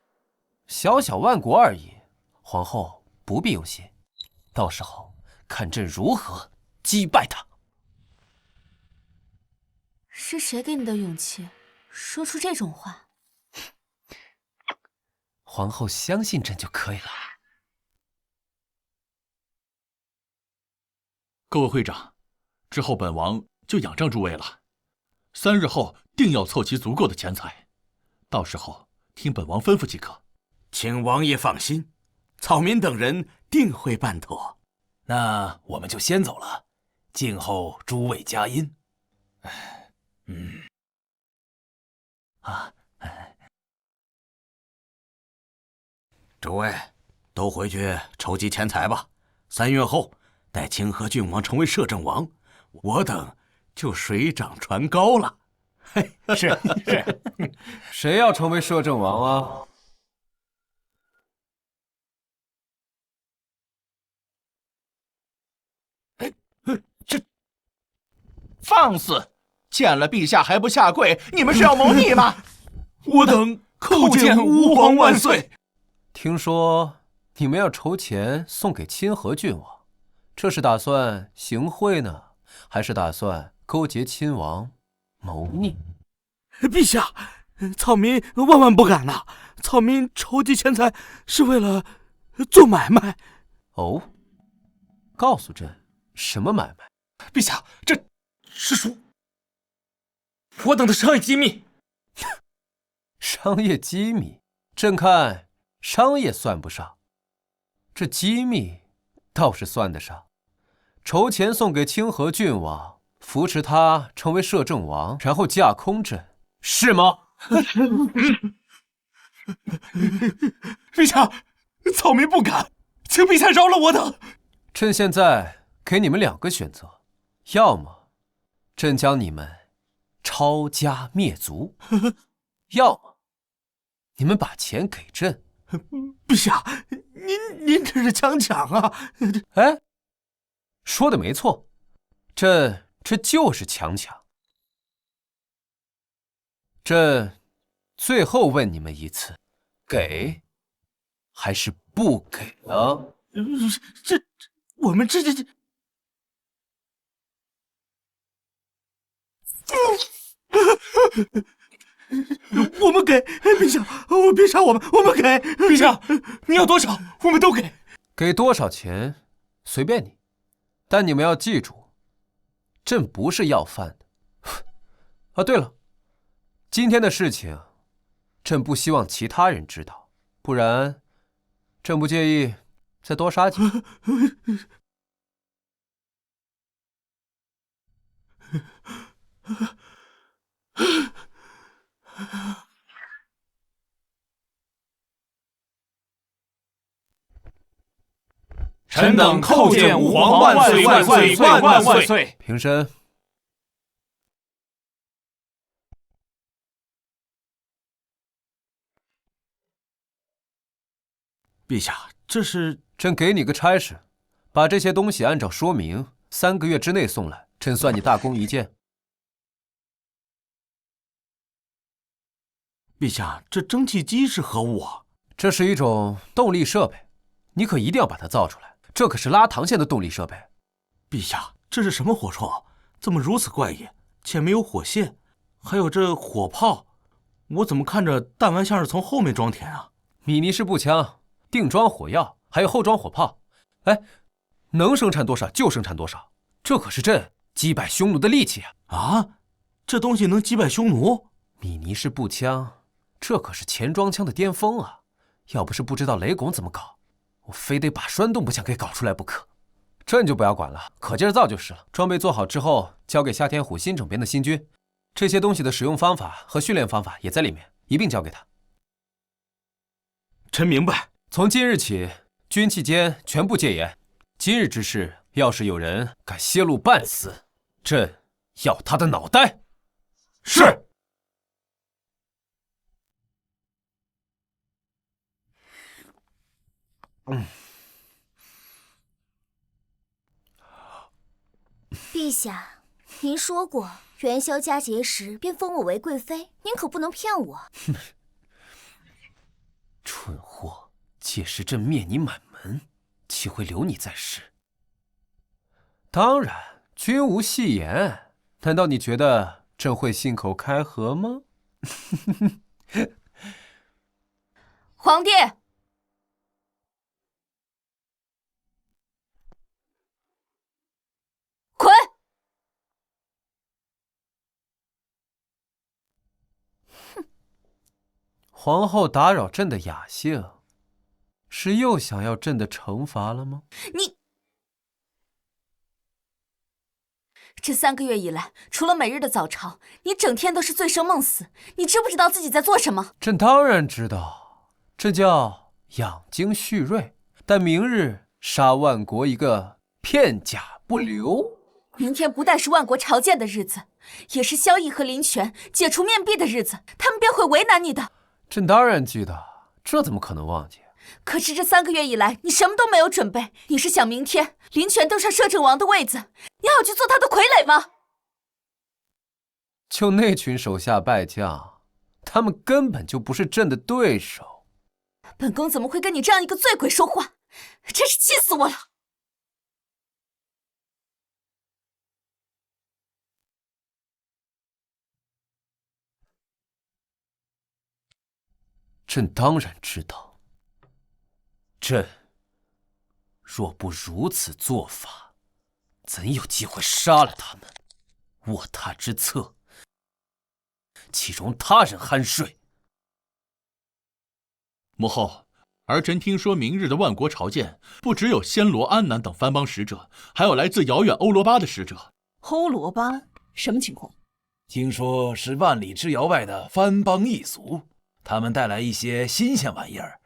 小小万国而已，皇后不必忧心，到时候看朕如何击败他。是谁给你的勇气，说出这种话？皇后相信朕就可以了。各位会长，之后本王就仰仗诸位了。3日后定要凑齐足够的钱财，到时候听本王吩咐即可。请王爷放心，草民等人定会办妥。那我们就先走了，静候诸位佳音。诸位都回去筹集钱财吧。3月后，待清河郡王成为摄政王，我等就水涨船高了。是，谁要成为摄政王啊？放肆！见了陛下还不下跪，你们是要谋逆吗？我等叩见吾皇万岁。听说你们要筹钱送给清河郡王，这是打算行贿呢，还是打算勾结亲王谋逆？陛下，草民万万不敢呐！草民筹集钱财是为了做买卖。哦，告诉朕什么买卖？陛下，这是属我等的商业机密。商业机密，朕看商业算不上，这机密倒是算得上。筹钱送给清河郡王，扶持他成为摄政王，然后架空朕，是吗？陛下，草民不敢，请陛下饶了我等。朕现在给你们2个选择，要么朕将你们抄家灭族，要么你们把钱给朕。陛下，您这是强抢啊！哎，说的没错，朕这就是强抢。朕最后问你们一次，给还是不给呢？我们这我们给陛下，别杀我们给陛下，你要多少我们都给。给多少钱随便你，但你们要记住，朕不是要饭的。啊，对了，今天的事情，朕不希望其他人知道，不然，朕不介意再多杀几个。臣等叩见吾皇万岁万岁万万万岁！平身。陛下，这是朕给你个差事，把这些东西按照说明3个月之内送来，朕算你大功一件。陛下，这蒸汽机是何物啊？这是一种动力设备，你可一定要把它造出来。这可是拉膛线的动力设备。陛下，这是什么火铳？怎么如此怪异？且没有火线，还有这火炮，我怎么看着弹丸像是从后面装填啊？米尼式步枪、定装火药，还有后装火炮。哎，能生产多少就生产多少，这可是朕击败匈奴的利器啊！啊，这东西能击败匈奴？米尼式步枪，这可是前装枪的巅峰啊！要不是不知道雷拱怎么搞，我非得把栓动步枪给搞出来不可。朕就不要管了，可劲儿造就是了。装备做好之后，交给夏天虎新整编的新军，这些东西的使用方法和训练方法也在里面，一并交给他。臣明白。从今日起，军期间全部戒严，今日之事要是有人敢泄露半丝，朕要他的脑袋。是。陛下，您说过元宵佳节时便封我为贵妃，您可不能骗我。蠢货，届时朕灭你满门，岂会留你在世？当然，君无戏言。难道你觉得朕会信口开河吗？皇帝，滚！皇后打扰朕的雅兴，是又想要朕的惩罚了吗？你这3个月以来，除了每日的早朝，你整天都是醉生梦死。你知不知道自己在做什么？朕当然知道，这叫养精蓄锐。但明日杀万国一个片甲不留。明天不但是万国朝见的日子，也是萧绎和林权解除面壁的日子，他们便会为难你的。朕当然记得，这怎么可能忘记？可是这3个月以来，你什么都没有准备。你是想明天林权登上摄政王的位子，你好去做他的傀儡吗？就那群手下败将，他们根本就不是朕的对手。本宫怎么会跟你这样一个醉鬼说话？真是气死我了！朕当然知道，朕若不如此做法，怎有机会杀了他们？卧榻之侧，岂容他人酣睡？母后，儿臣听说明日的万国朝见，不只有暹罗、安南等藩邦使者，还有来自遥远欧罗巴的使者。欧罗巴什么情况？听说是万里之遥外的藩邦异族，他们带来一些新鲜玩意儿。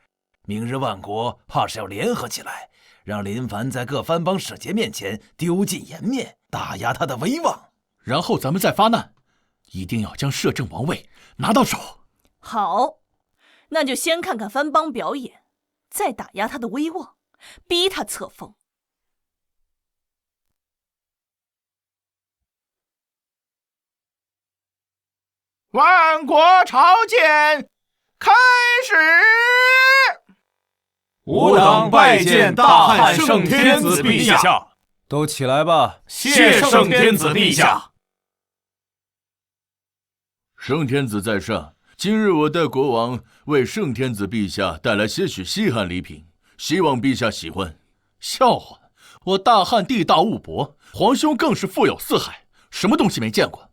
明日万国怕是要联合起来，让林凡在各藩邦使节面前丢尽颜面，打压他的威望。然后咱们再发难，一定要将摄政王位拿到手。好，那就先看看藩邦表演，再打压他的威望，逼他册封。万国朝见开始。吾等拜见大汉圣天子陛下。都起来吧！谢圣天子陛下。圣天子在上，今日我代国王为圣天子陛下带来些许稀罕礼品，希望陛下喜欢。笑话，我大汉地大物博，皇兄更是富有四海，什么东西没见过？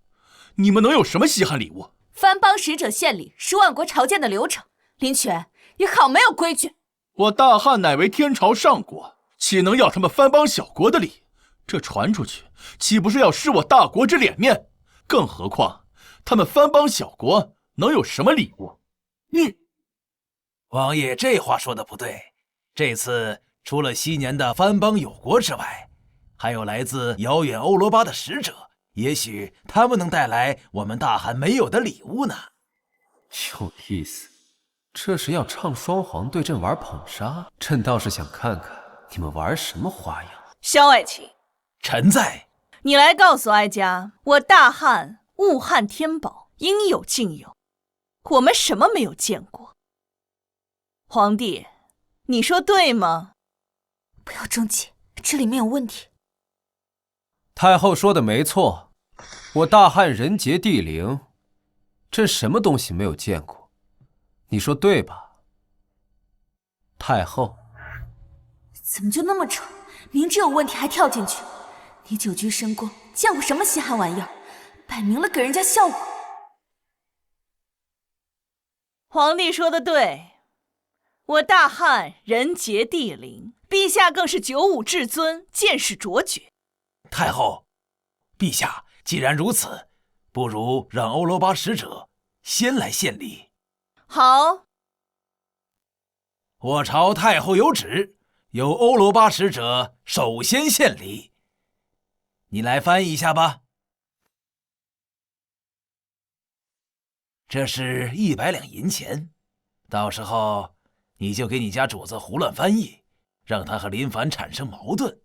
你们能有什么稀罕礼物？藩邦使者献礼是万国朝见的流程。林权，你好没有规矩！我大汉乃为天朝上国，岂能要他们藩邦小国的礼？这传出去，岂不是要失我大国之脸面？更何况，他们藩邦小国能有什么礼物？王爷这话说的不对。这次除了昔年的藩邦友国之外，还有来自遥远欧罗巴的使者，也许他们能带来我们大汉没有的礼物呢。有意思，这是要唱双簧对阵玩捧杀？朕倒是想看看你们玩什么花样。萧爱卿，臣在。你来告诉哀家，我大汉物汉天宝，应有尽有，我们什么没有见过？皇帝，你说对吗？不要中计，这里面有问题。太后说的没错，我大汉人杰地灵，朕什么东西没有见过？你说对吧，太后？怎么就那么蠢？明知有问题还跳进去。你久居深宫，见过什么稀罕玩意儿？摆明了给人家笑话。皇帝说的对，我大汉人杰地灵，陛下更是九五至尊，见识卓绝。太后，陛下既然如此，不如让欧罗巴使者先来献礼。好，我朝太后有旨，由欧罗巴使者首先献礼。你来翻译一下吧。这是100两银钱，到时候你就给你家主子胡乱翻译，让他和林凡产生矛盾。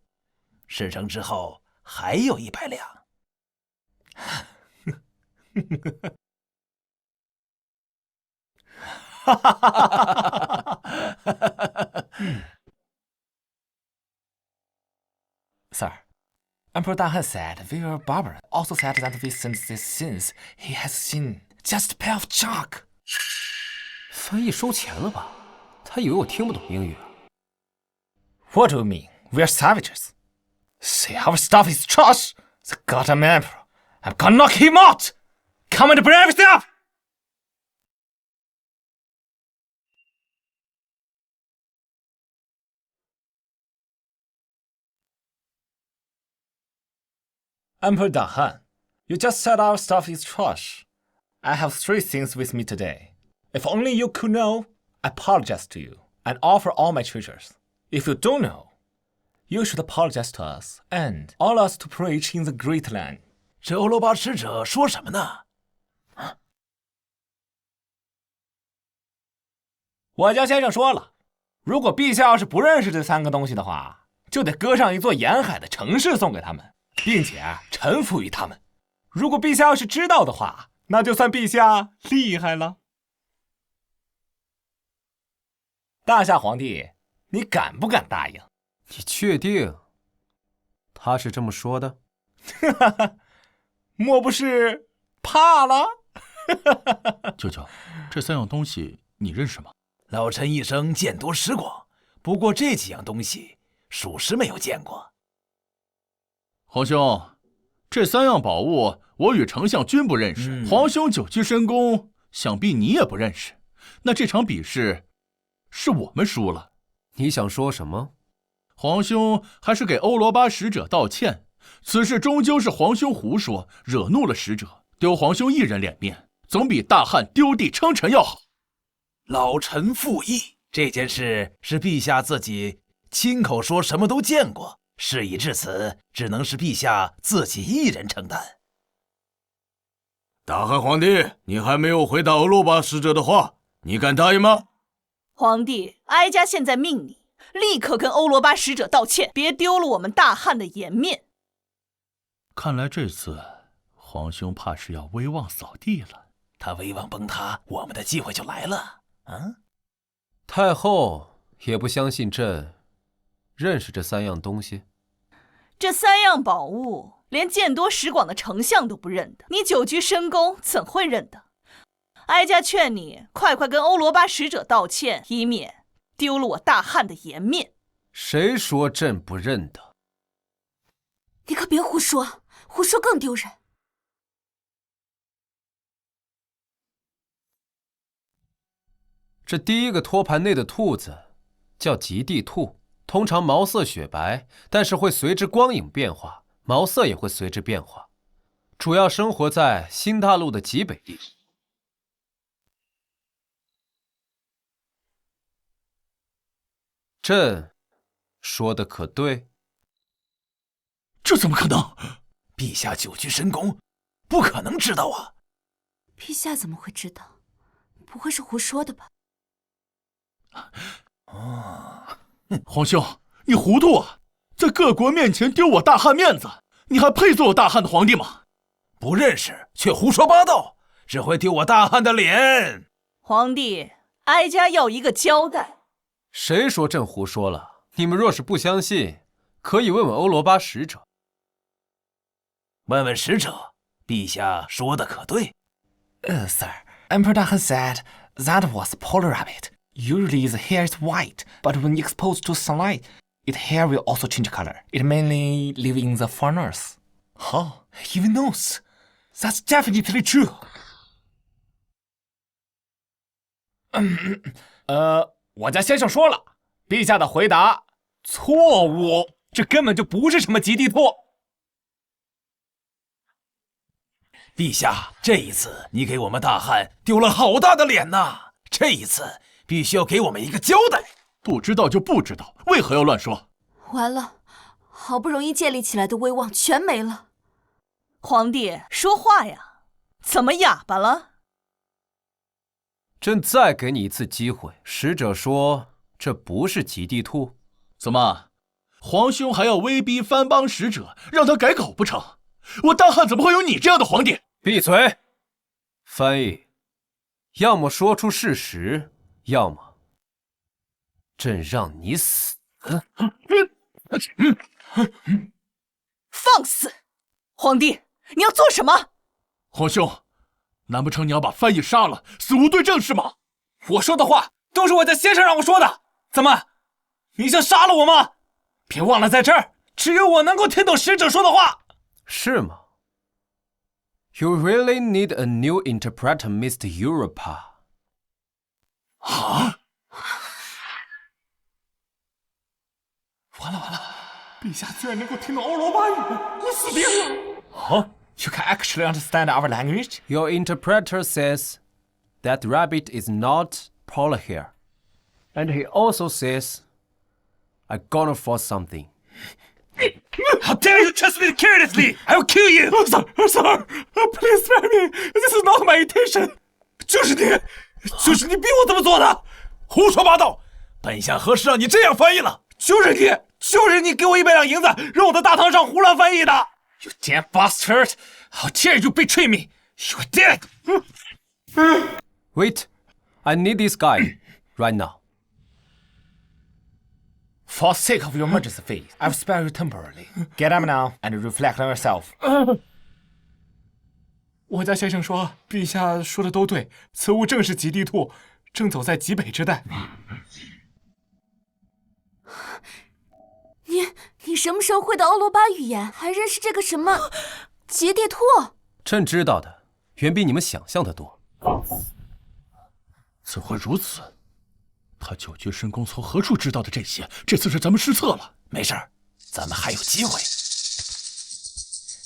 事成之后还有100两。Sir, Emperor Dahan said we are barbarian. Also said that we send these sins he has seen. Just a pair of chalk. 翻译收钱了吧？他以为我听不懂英语啊。What do you mean? We are savages. Say our stuff is trash. The goddamn emperor. I'm gonna knock him out. Come and bring everything up. Emperor Dahan, you just said our stuff is trash. I have 3 things with me today. If only you could know, I apologize to you and offer all my treasures. If you don't know, you should apologize to us and all us to preach in the great land. 这欧罗巴使者说什么呢？我家先生说了，如果陛下要是不认识这3个东西的话，就得割上一座沿海的城市送给他们，并且臣服于他们。如果陛下要是知道的话，那就算陛下厉害了。大夏皇帝，你敢不敢答应？你确定他是这么说的？莫不是怕了？舅舅，这3样东西你认识吗？老臣一生见多识广，不过这几样东西属实没有见过。皇兄，这3样宝物我与丞相均不认识，皇兄久居深宫，想必你也不认识。那这场比试是我们输了。你想说什么？皇兄还是给欧罗巴使者道歉，此事终究是皇兄胡说，惹怒了使者，丢皇兄一人脸面，总比大汉丢地称臣要好。老臣附议，这件事是陛下自己亲口说什么都见过，事已至此，只能是陛下自己一人承担。大汉皇帝，你还没有回答欧罗巴使者的话，你敢答应吗？皇帝，哀家现在命你立刻跟欧罗巴使者道歉，别丢了我们大汉的颜面。看来这次皇兄怕是要威望扫地了。他威望崩塌，我们的机会就来了。太后也不相信朕认识这3样东西。这3样宝物，连见多识广的丞相都不认得，你久居深宫怎会认得？哀家劝你快快跟欧罗巴使者道歉，以免丢了我大汉的颜面。谁说朕不认得？你可别胡说，胡说更丢人。这第1个托盘内的兔子叫极地兔，通常毛色雪白，但是会随之光影变化，毛色也会随之变化，主要生活在新大陆的极北地。朕说的可对？这怎么可能？陛下久居深宫，不可能知道啊！陛下怎么会知道？不会是胡说的吧？皇兄，你糊涂啊！在各国面前丢我大汉面子，你还配做我大汉的皇帝吗？不认识却胡说八道，只会丢我大汉的脸。皇帝，哀家要一个交代。谁说朕胡说了？你们若是不相信，可以问问欧罗巴使者。问问使者，陛下说的可对？Sir, Emperor Dahan said that was a polar rabbit. Usually the hair is white, but when exposed to sunlight, its hair will also change color. It mainly lives in the far north. Oh, even knows. That's definitely true. 我家先生说了，陛下的回答错误，这根本就不是什么极地兔。陛下，这一次你给我们大汉丢了好大的脸呐！这一次必须要给我们一个交代。不知道就不知道，为何要乱说？完了，好不容易建立起来的威望全没了。皇帝说话呀，怎么哑巴了？朕再给你一次机会。使者说这不是极地兔。怎么，皇兄还要威逼藩邦使者让他改口不成？我大汉怎么会有你这样的皇帝？闭嘴！翻译，要么说出事实，要么朕让你死。放肆！皇帝，你要做什么？皇兄，难不成你要把翻译杀了，死无对证是吗？我说的话都是我家先生让我说的，怎么，你想杀了我吗？别忘了，在这儿只有我能够听懂使者说的话。是吗？ You really need a new interpreter, Mr. Europa. 啊！完了！陛下居然能够听懂欧罗巴语，我死定了！哦 You can actually understand our language? Your interpreter says that rabbit is not polar hair, and he also says, "I'm gonna force something." How dare you trust me carelessly! I will kill you! Sir, please spare me. This is not my intention. 就是你逼我这么做的！胡说八道！本相何时让你这样翻译了？就是你给我100两银子，让我在大堂上胡乱翻译的！ You damn bastard! How dare you betray me! You're dead! Wait, I need this guy right now. For sake of your majesty's faith, I will spare you temporarily. Get up now and reflect on yourself. 我家先生说，陛下说的都对，此物正是极地兔，正走在极北之带。你什么时候会的欧罗巴语言？还认识这个什么极地兔？朕知道的远比你们想象的多。怎会如此？他九绝神功从何处知道的这些？这次是咱们失策了。没事儿，咱们还有机会。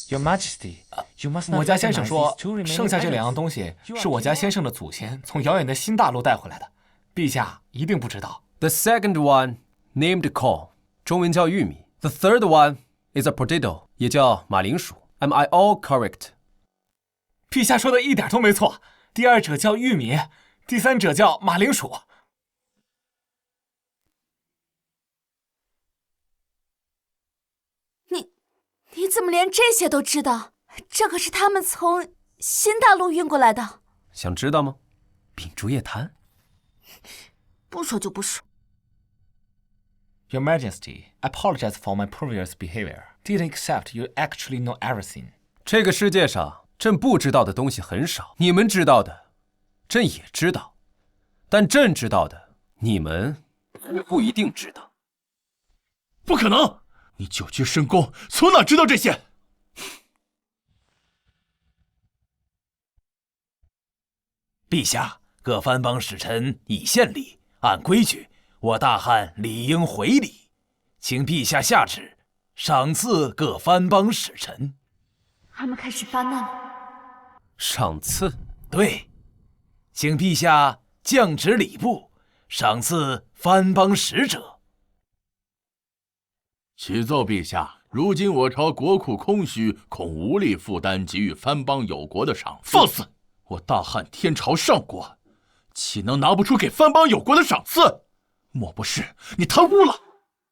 Your Majesty, you must not. 我家先生说，剩下这2样东西是我家先生的祖先从遥远的新大陆带回来的，陛下一定不知道。The second one named corn， 中文叫玉米。The third one is a potato， 也叫马铃薯。Am I all correct？ 陛下说的一点都没错。第二者叫玉米，第三者叫马铃薯。你怎么连这些都知道？这可是他们从新大陆运过来的。想知道吗？秉烛夜谈。不说就不说。Your Majesty, I apologize for my previous behavior. Didn't accept you actually know everything. 这个世界上，朕不知道的东西很少，你们知道的，朕也知道，但朕知道的，你们不一定知道。不可能！你九绝神功从哪知道这些？陛下，各藩邦使臣已献礼，按规矩，我大汉理应回礼，请陛下下旨，赏赐各藩邦使臣。他们开始发难了。赏赐？对，请陛下降旨礼部，赏赐藩邦使者。启奏陛下，如今我朝国库空虚，恐无力负担给予藩邦有国的赏赐。放肆！我大汉天朝上国，岂能拿不出给藩邦有国的赏赐？莫不是你贪污了？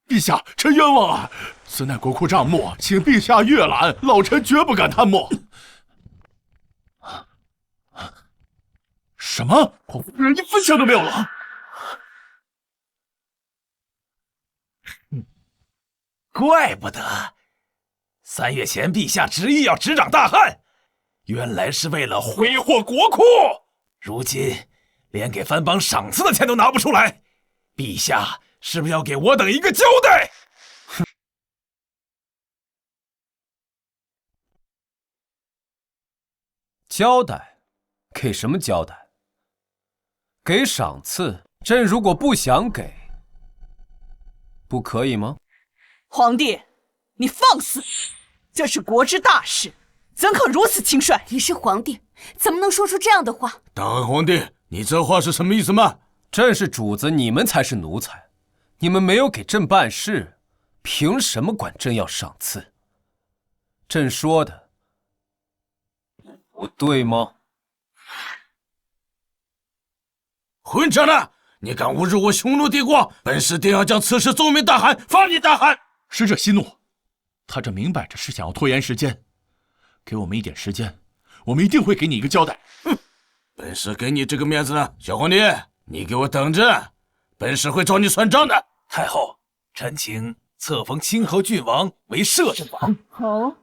陛下，臣冤枉啊！此乃国库账目，请陛下阅览，老臣绝不敢贪墨。什么？我人一分钱都没有了！怪不得3月前陛下执意要执掌大汉，原来是为了挥霍国库。如今连给藩邦赏赐的钱都拿不出来，陛下是不是要给我等一个交代？交代？给什么交代？给赏赐？朕如果不想给，不可以吗？皇帝，你放肆！这是国之大事，怎可如此轻率？你是皇帝，怎么能说出这样的话？大汉皇帝，你这话是什么意思吗？朕是主子，你们才是奴才。你们没有给朕办事，凭什么管朕要赏赐？朕说的不对吗？混账的！你敢侮辱我匈奴帝国，本使定要将此事奏明大汗，发你大汗！使者息怒，他这明摆着是想要拖延时间。给我们一点时间，我们一定会给你一个交代。哼，本使给你这个面子呢，小皇帝，你给我等着，本使会找你算账的。太后，臣请册封清河郡王为摄政王。哦，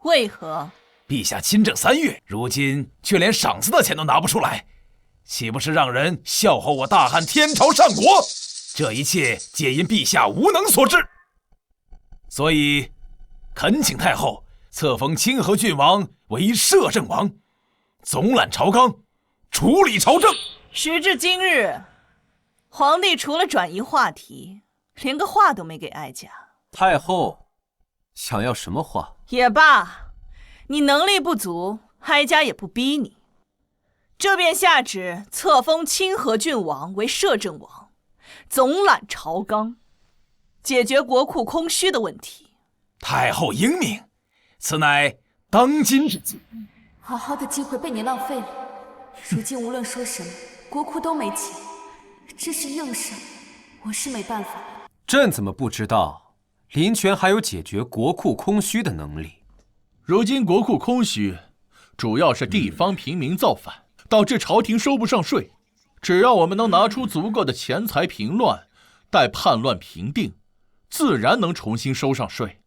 为何？陛下亲政3月，如今却连赏赐的钱都拿不出来，岂不是让人笑话我大汉天朝上国？这一切皆因陛下无能所致。所以，恳请太后册封清河郡王为摄政王，总揽朝纲，处理朝政。时至今日，皇帝除了转移话题，连个话都没给哀家。太后想要什么话？也罢，你能力不足，哀家也不逼你。这便下旨册封清河郡王为摄政王，总揽朝纲，解决国库空虚的问题。太后英明，此乃当今之计。好好的机会被你浪费了，如今无论说什么，国库都没钱，这是硬伤，我是没办法了。朕怎么不知道林权还有解决国库空虚的能力？如今国库空虚，主要是地方平民造反，导致朝廷收不上税。只要我们能拿出足够的钱财平乱，待叛乱平定，自然能重新收上税。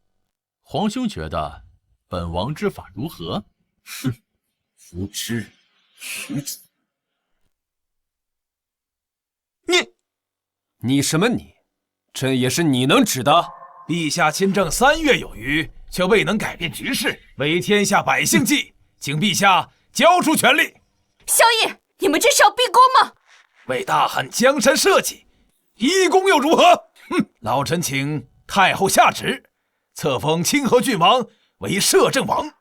皇兄觉得本王之法如何？哼，无知愚子！你什么你？这也是你能指的？陛下亲政3月有余，却未能改变局势，为天下百姓计，请陛下交出权力。萧逸，你们这是要逼宫吗？为大汉江山社稷，逼宫又如何？哼！老臣请太后下旨，册封清河郡王为摄政王。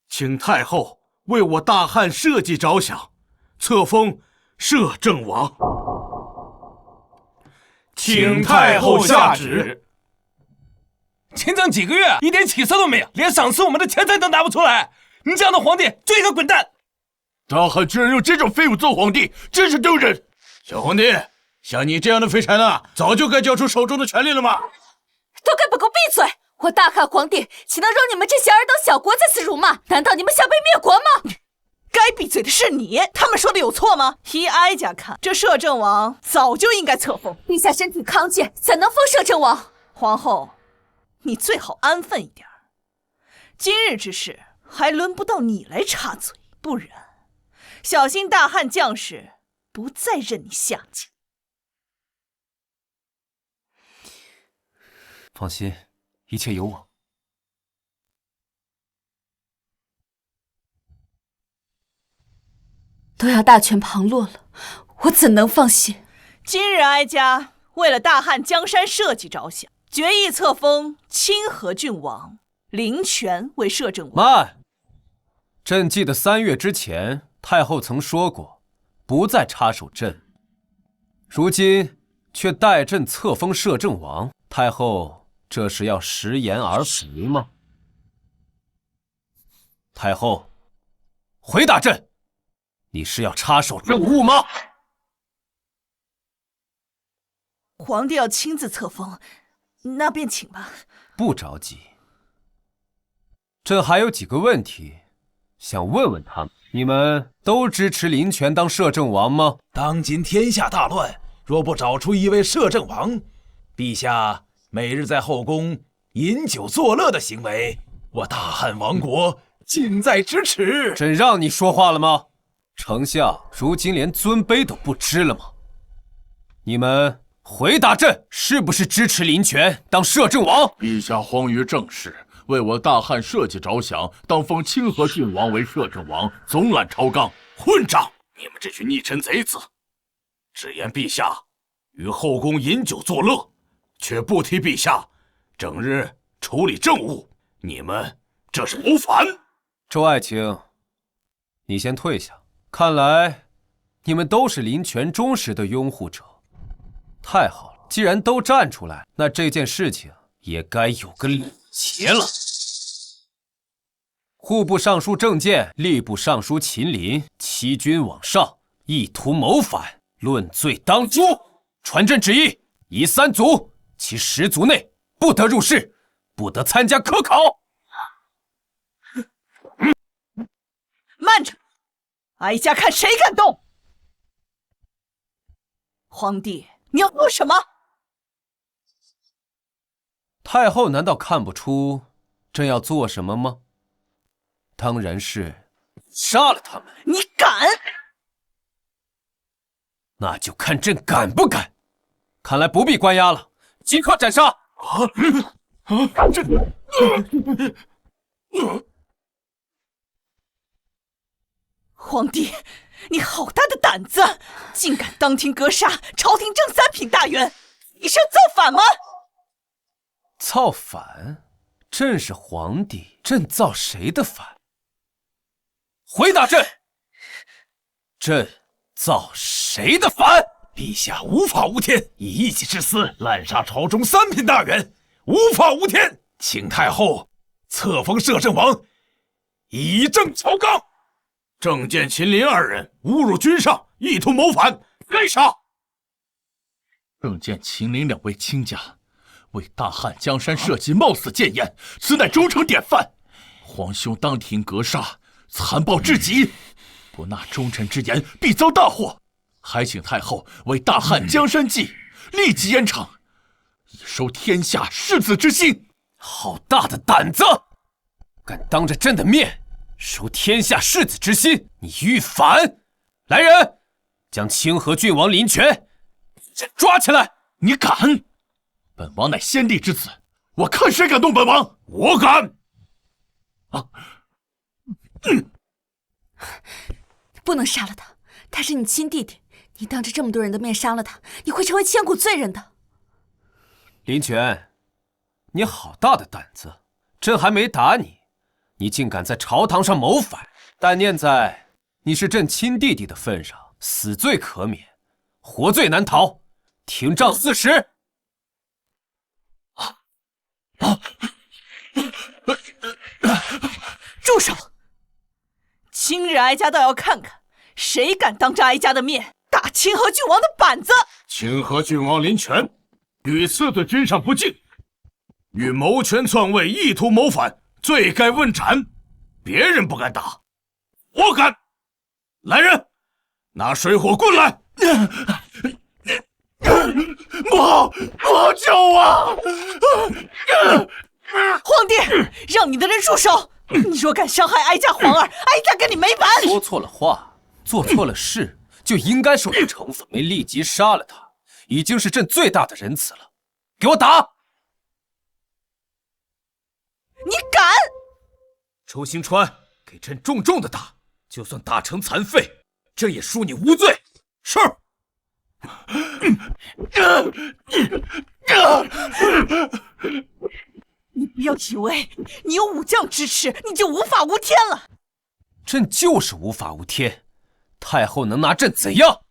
请太后为我大汉社稷着想，册封摄政王。请太后下旨。亲政几个月，一点起色都没有，连赏赐我们的钱财都拿不出来。你这样的皇帝就应该滚蛋！大汉居然用这种废物做皇帝，真是丢人！小皇帝，像你这样的废柴呢，早就该交出手中的权力了吗？都给本宫闭嘴！我大汉皇帝岂能容你们这些尔等小国在此辱骂？难道你们想被灭国吗？该闭嘴的是你，他们说的有错吗？依哀家看，这摄政王早就应该册封。陛下身体康健，怎能封摄政王？皇后，你最好安分一点。今日之事还轮不到你来插嘴，不然小心大汉将士不再任你下贱。放心，一切有我。都要大权旁落了，我怎能放心？今日哀家为了大汉江山社稷着想，决意册封清河郡王林权为摄政王。慢！朕记得3月之前，太后曾说过，不再插手朕。如今却代朕册封摄政王，太后这是要食言而肥吗？太后，回答朕，你是要插手政务吗？皇帝要亲自册封，那便请吧。不着急，朕还有几个问题想问问他们。你们都支持林权当摄政王吗？当今天下大乱，若不找出一位摄政王，陛下每日在后宫饮酒作乐的行为，我大汉王国近在咫尺。朕让你说话了吗？丞相如今连尊卑都不知了吗？你们回答朕，是不是支持林权当摄政王？陛下荒于政事，为我大汉社稷着想，当封清河郡王为摄政王，总揽朝纲。混账！你们这群逆臣贼子，只言陛下于后宫饮酒作乐，却不提陛下整日处理政务，你们这是谋反！周爱卿，你先退下。看来你们都是林权忠实的拥护者，太好了。既然都站出来，那这件事情也该有个了结了。户部尚书郑健、吏部尚书秦林欺君罔上，意图谋反，论罪当诛。传朕旨意，夷3族，其10族内不得入仕，不得参加科考。慢着，哀家看谁敢动！皇帝，你要做什么？太后难道看不出朕要做什么吗？当然是杀了他们。你敢？那就看朕敢不敢。看来不必关押了，即刻斩杀！皇帝，你好大的胆子，竟敢当庭格杀朝廷正3品大员，你是要造反吗？造反？朕是皇帝，朕造谁的反？回答朕！朕造谁的反？陛下无法无天，以一己之私滥杀朝中3品大员，无法无天，请太后册封摄政王，以正朝纲。郑健、秦林2人侮辱君上，意图谋反，该杀。郑健、秦林2位卿家为大汉江山社稷冒死谏言，此乃忠诚典范。皇兄当庭格杀，残暴至极，不纳忠臣之言，必遭大祸。还请太后为大汉江山计，立即严惩，以收天下士子之心。好大的胆子！敢当着朕的面收天下士子之心，你欲反！来人，将清河郡王林权抓起来！你敢？本王乃先帝之子，我看谁敢动本王！我敢！不能杀了他，他是你亲弟弟，你当着这么多人的面杀了他，你会成为千古罪人的。林权，你好大的胆子！朕还没打你，你竟敢在朝堂上谋反！但念在你是朕亲弟弟的份上，死罪可免，活罪难逃。廷杖40。住手！今日哀家倒要看看，谁敢当着哀家的面打清河郡王的板子！清河郡王林权屡次对君上不敬，欲谋权篡位，意图谋反，罪该问斩。别人不敢打，我敢！来人，拿水火棍来！母救我！皇帝，让你的人住手！你若敢伤害哀家皇儿，哀家跟你没完！说错了话，做错了事，就应该受到惩罚。没立即杀了他，已经是朕最大的仁慈了。给我打！你敢！周兴川，给朕重重的打，就算打成残废，朕也恕你无罪。是。你不要以为你有武将支持，你就无法无天了。朕就是无法无天，太后能拿朕怎样？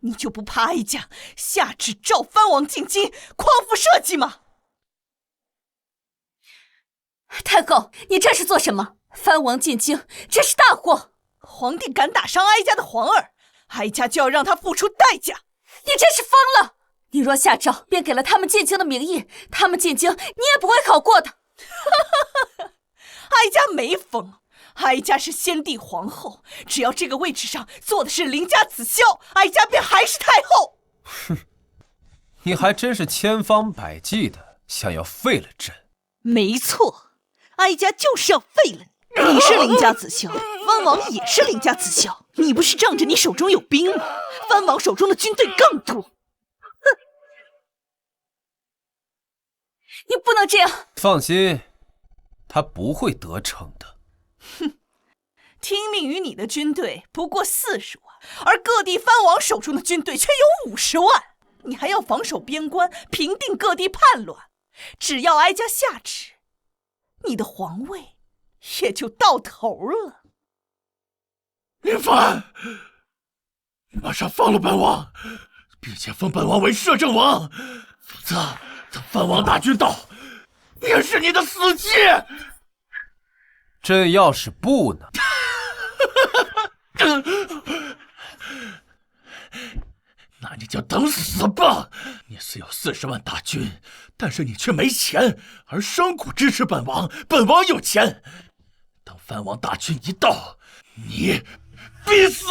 你就不怕哀家下旨召藩王进京，匡扶社稷吗？太后，你这是做什么？藩王进京，这是大祸！皇帝敢打伤哀家的皇儿，哀家就要让他付出代价！你真是疯了！你若下诏，便给了他们进京的名义，他们进京，你也不会好过的。哀家没疯，哀家是先帝皇后，只要这个位置上坐的是邻家子孝，哀家便还是太后。哼，你还真是千方百计的想要废了朕。没错，哀家就是要废了你。你是邻家子孝，藩王也是邻家子孝，你不是仗着你手中有兵吗？藩王手中的军队更多。你不能这样！放心，他不会得逞的。哼，听命于你的军队不过40万，而各地藩王手中的军队却有50万。你还要防守边关，平定各地叛乱。只要哀家下旨，你的皇位也就到头了。林凡，马上放了本王！并且封本王为摄政王，否则等藩王大军到，便是你的死期。朕要是不呢？那你就等死吧！你虽有40万大军，但是你却没钱，而商贾支持本王，本王有钱。等藩王大军一到，你必死！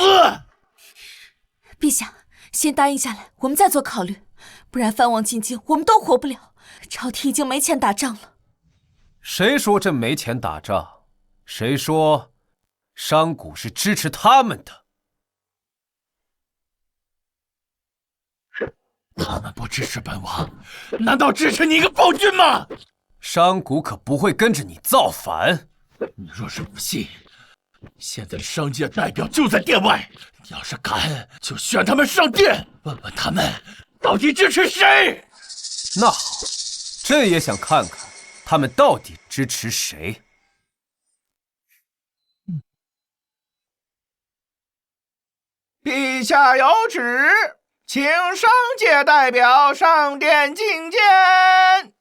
陛下，先答应下来，我们再做考虑。不然藩王进京，我们都活不了。朝廷已经没钱打仗了。谁说朕没钱打仗？谁说商贾是支持他们的？他们不支持本王，难道支持你一个暴君吗？商贾可不会跟着你造反。你若是不信，现在的商界代表就在殿外，你要是敢，就选他们上殿，问问他们到底支持谁。那好，朕也想看看他们到底支持谁。陛下有旨，请商界代表上殿觐见。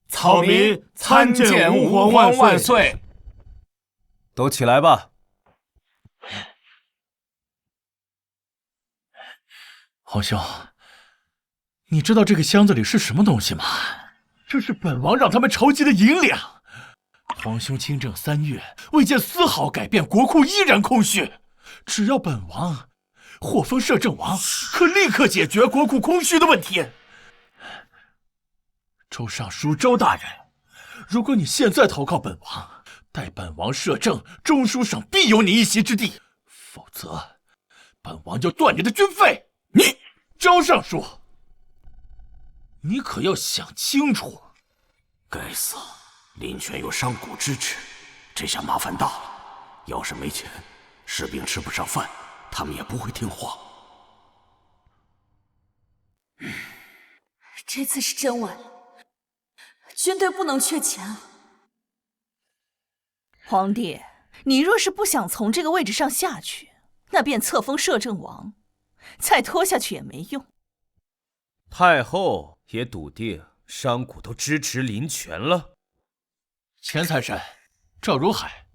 草民参见吾皇万岁！都起来吧。皇兄，你知道这个箱子里是什么东西吗？这是本王让他们筹集的银两。皇兄亲政3月，未见丝毫改变，国库依然空虚。只要本王获封摄政王，可立刻解决国库空虚的问题。周尚书周大人，如果你现在投靠本王，待本王摄政，中书省必有你一席之地；否则，本王就断你的军费。你，周尚书，你可要想清楚。该死！林权有商贾支持，这下麻烦大了。要是没钱，士兵吃不上饭，他们也不会听话。这次是真完了，军队不能缺钱啊！皇帝，你若是不想从这个位置上下去，那便册封摄政王，再拖下去也没用。太后也笃定商贾都支持林权了。钱财神、赵如海，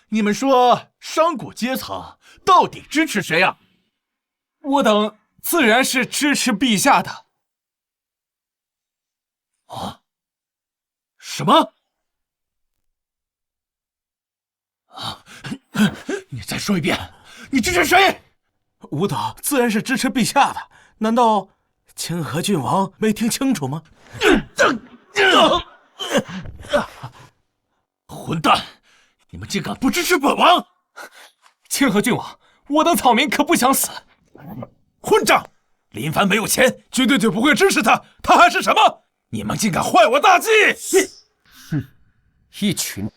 你们说商贾阶层到底支持谁啊？我等自然是支持陛下的。啊？什么？啊！你再说一遍，你支持谁？吾等自然是支持陛下的，难道清河郡王没听清楚吗？混蛋！你们竟敢不支持本王！清河郡王，我等草民可不想死。混账！林凡没有钱，军队就不会支持他，他还是什么？你们竟敢坏我大计！哼，一群，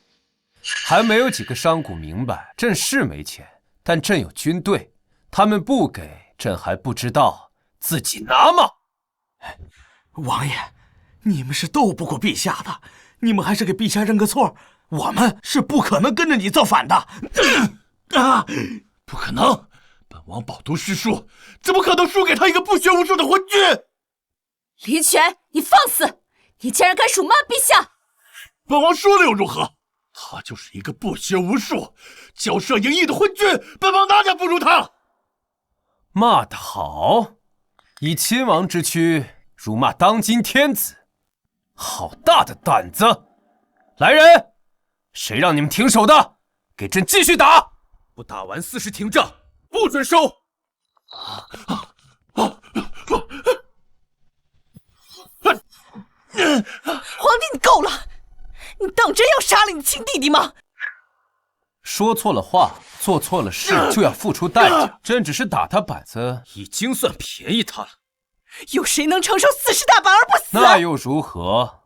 还没有几个商贾明白，朕是没钱，但朕有军队，他们不给，朕还不知道自己拿吗？王爷，你们是斗不过陛下的，你们还是给陛下认个错。我们是不可能跟着你造反的。不可能！本王饱读诗书，怎么可能输给他一个不学无术的混军？林权，你放肆！你竟然敢辱骂陛下！本王说了又如何？他就是一个不学无术、骄奢淫逸的昏君，本王哪点不如他？骂得好！以亲王之躯辱骂当今天子，好大的胆子！来人，谁让你们停手的？给朕继续打！不打完40停仗，不准收！皇帝，你够了！你当真要杀了你亲弟弟吗？说错了话，做错了事，就要付出代价。朕只是打他板子，已经算便宜他了。有谁能承受40大板而不死？那又如何？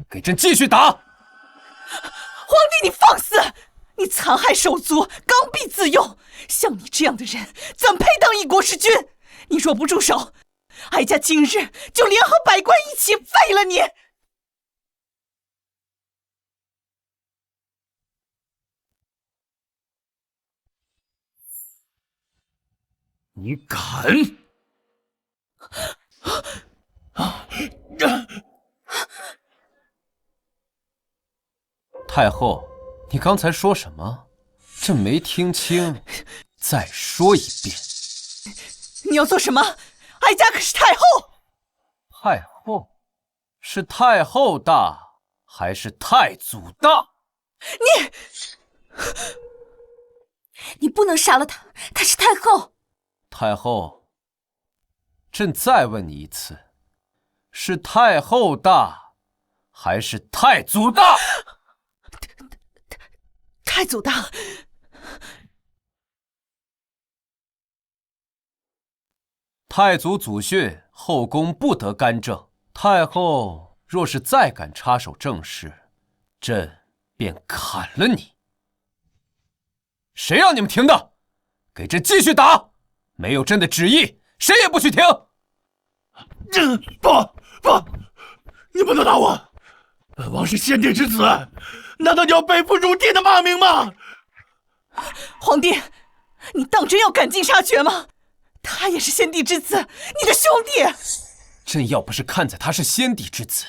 给朕继续打！皇帝，你放肆！你残害手足，刚愎自用。像你这样的人，怎配当一国之君？你若不住手，哀家今日就联合百官一起废了你！你敢？太后，你刚才说什么？朕没听清，再说一遍。你要做什么？哀家可是太后。太后，是太后大还是太祖大？你不能杀了她，她是太后。太后，朕再问你一次，是太后大还是太祖大？太祖大。太祖祖训，后宫不得干政。太后若是再敢插手政事，朕便砍了你。谁让你们停的？给朕继续打！没有朕的旨意，谁也不许停！不，你不能打我！本王是先帝之子，难道你要背负如帝的骂名吗？皇帝，你当真要赶尽杀绝吗？他也是先帝之子，你的兄弟。朕要不是看在他是先帝之子，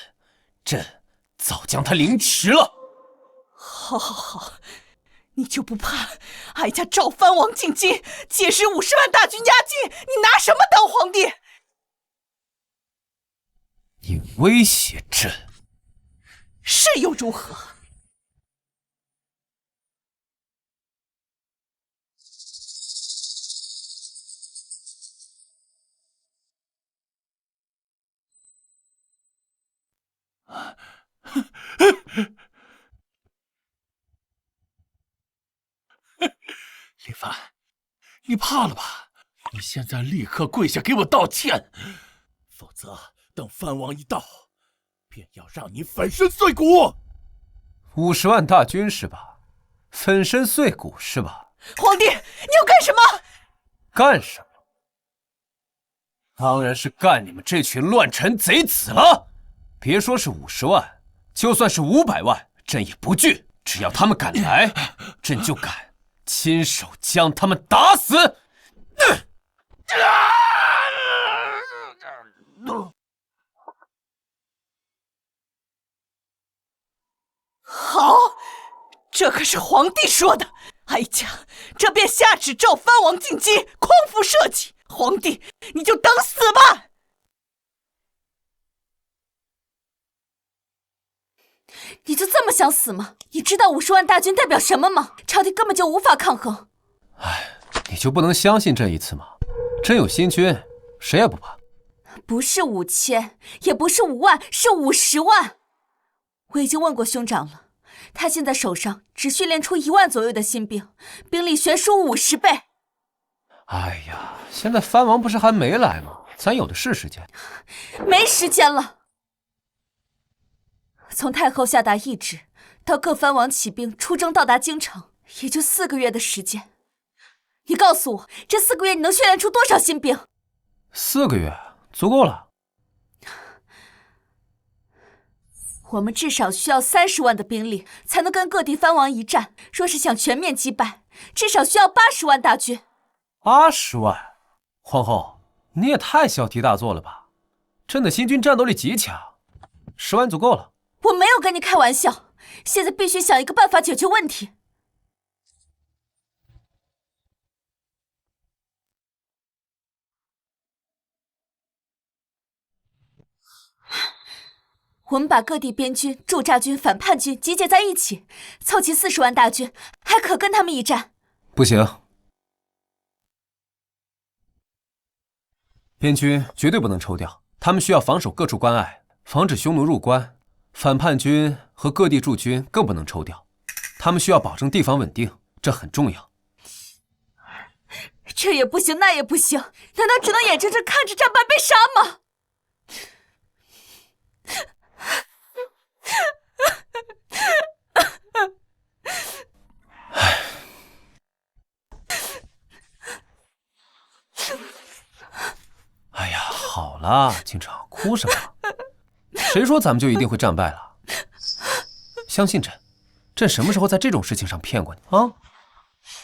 朕早将他凌迟了。好，你就不怕哀家召藩王进京，届时50万大军压境，你拿什么当皇帝？你威胁朕，是又如何？林凡，你怕了吧？你现在立刻跪下给我道歉，否则等藩王一到，便要让你粉身碎骨。50万大军是吧？粉身碎骨是吧？皇帝，你要干什么？干什么？当然是干你们这群乱臣贼子了。别说是50万，就算是500万，朕也不惧。只要他们敢来，朕就敢亲手将他们打死。好，这可是皇帝说的。哀家这便下旨召藩王进京，匡扶社稷。皇帝，你就等死吧！你就这么想死吗？你知道50万大军代表什么吗？朝廷根本就无法抗衡。你就不能相信朕一次吗？朕有新军，谁也不怕。不是5000，也不是5万，是50万。我已经问过兄长了，他现在手上只训练出1万左右的新兵，兵力悬殊50倍。哎呀，现在藩王不是还没来吗？咱有的是时间。没时间了。从太后下达懿旨到各藩王起兵出征到达京城，也就4个月的时间。你告诉我，这4个月你能训练出多少新兵？4个月足够了。我们至少需要30万的兵力，才能跟各地藩王一战。若是想全面击败，至少需要80万大军。80万？皇后，你也太小题大做了吧？朕的新军战斗力极强，10万足够了。我没有跟你开玩笑，现在必须想一个办法解决问题。我们把各地边军、驻扎军、反叛军集结在一起，凑齐40万大军，还可跟他们一战。不行，边军绝对不能抽调，他们需要防守各处关隘，防止匈奴入关。反叛军和各地驻军更不能抽调，他们需要保证地方稳定，这很重要。这也不行，那也不行，难道只能眼睁睁看着战败被杀吗？哎呀，好了，京城哭什么？谁说咱们就一定会战败了？相信朕，朕什么时候在这种事情上骗过你啊？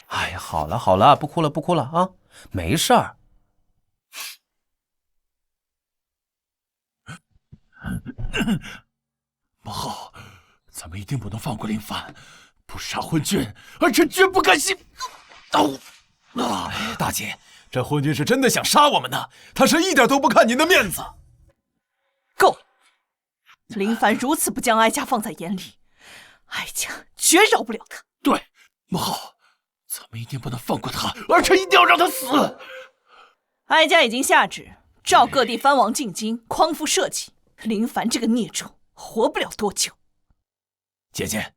哎呀，好了好了，不哭了不哭了啊，没事儿，母后，咱们一定不能放过林凡，不杀昏君，儿臣绝不甘心。大姐，这昏君是真的想杀我们呢，他是一点都不看您的面子。够了！林凡如此不将哀家放在眼里，哀家绝饶不了他。对，母后，咱们一定不能放过他，儿臣一定要让他死。哀家已经下旨，召各地藩王进京匡扶社稷。林凡这个孽种，活不了多久。姐姐，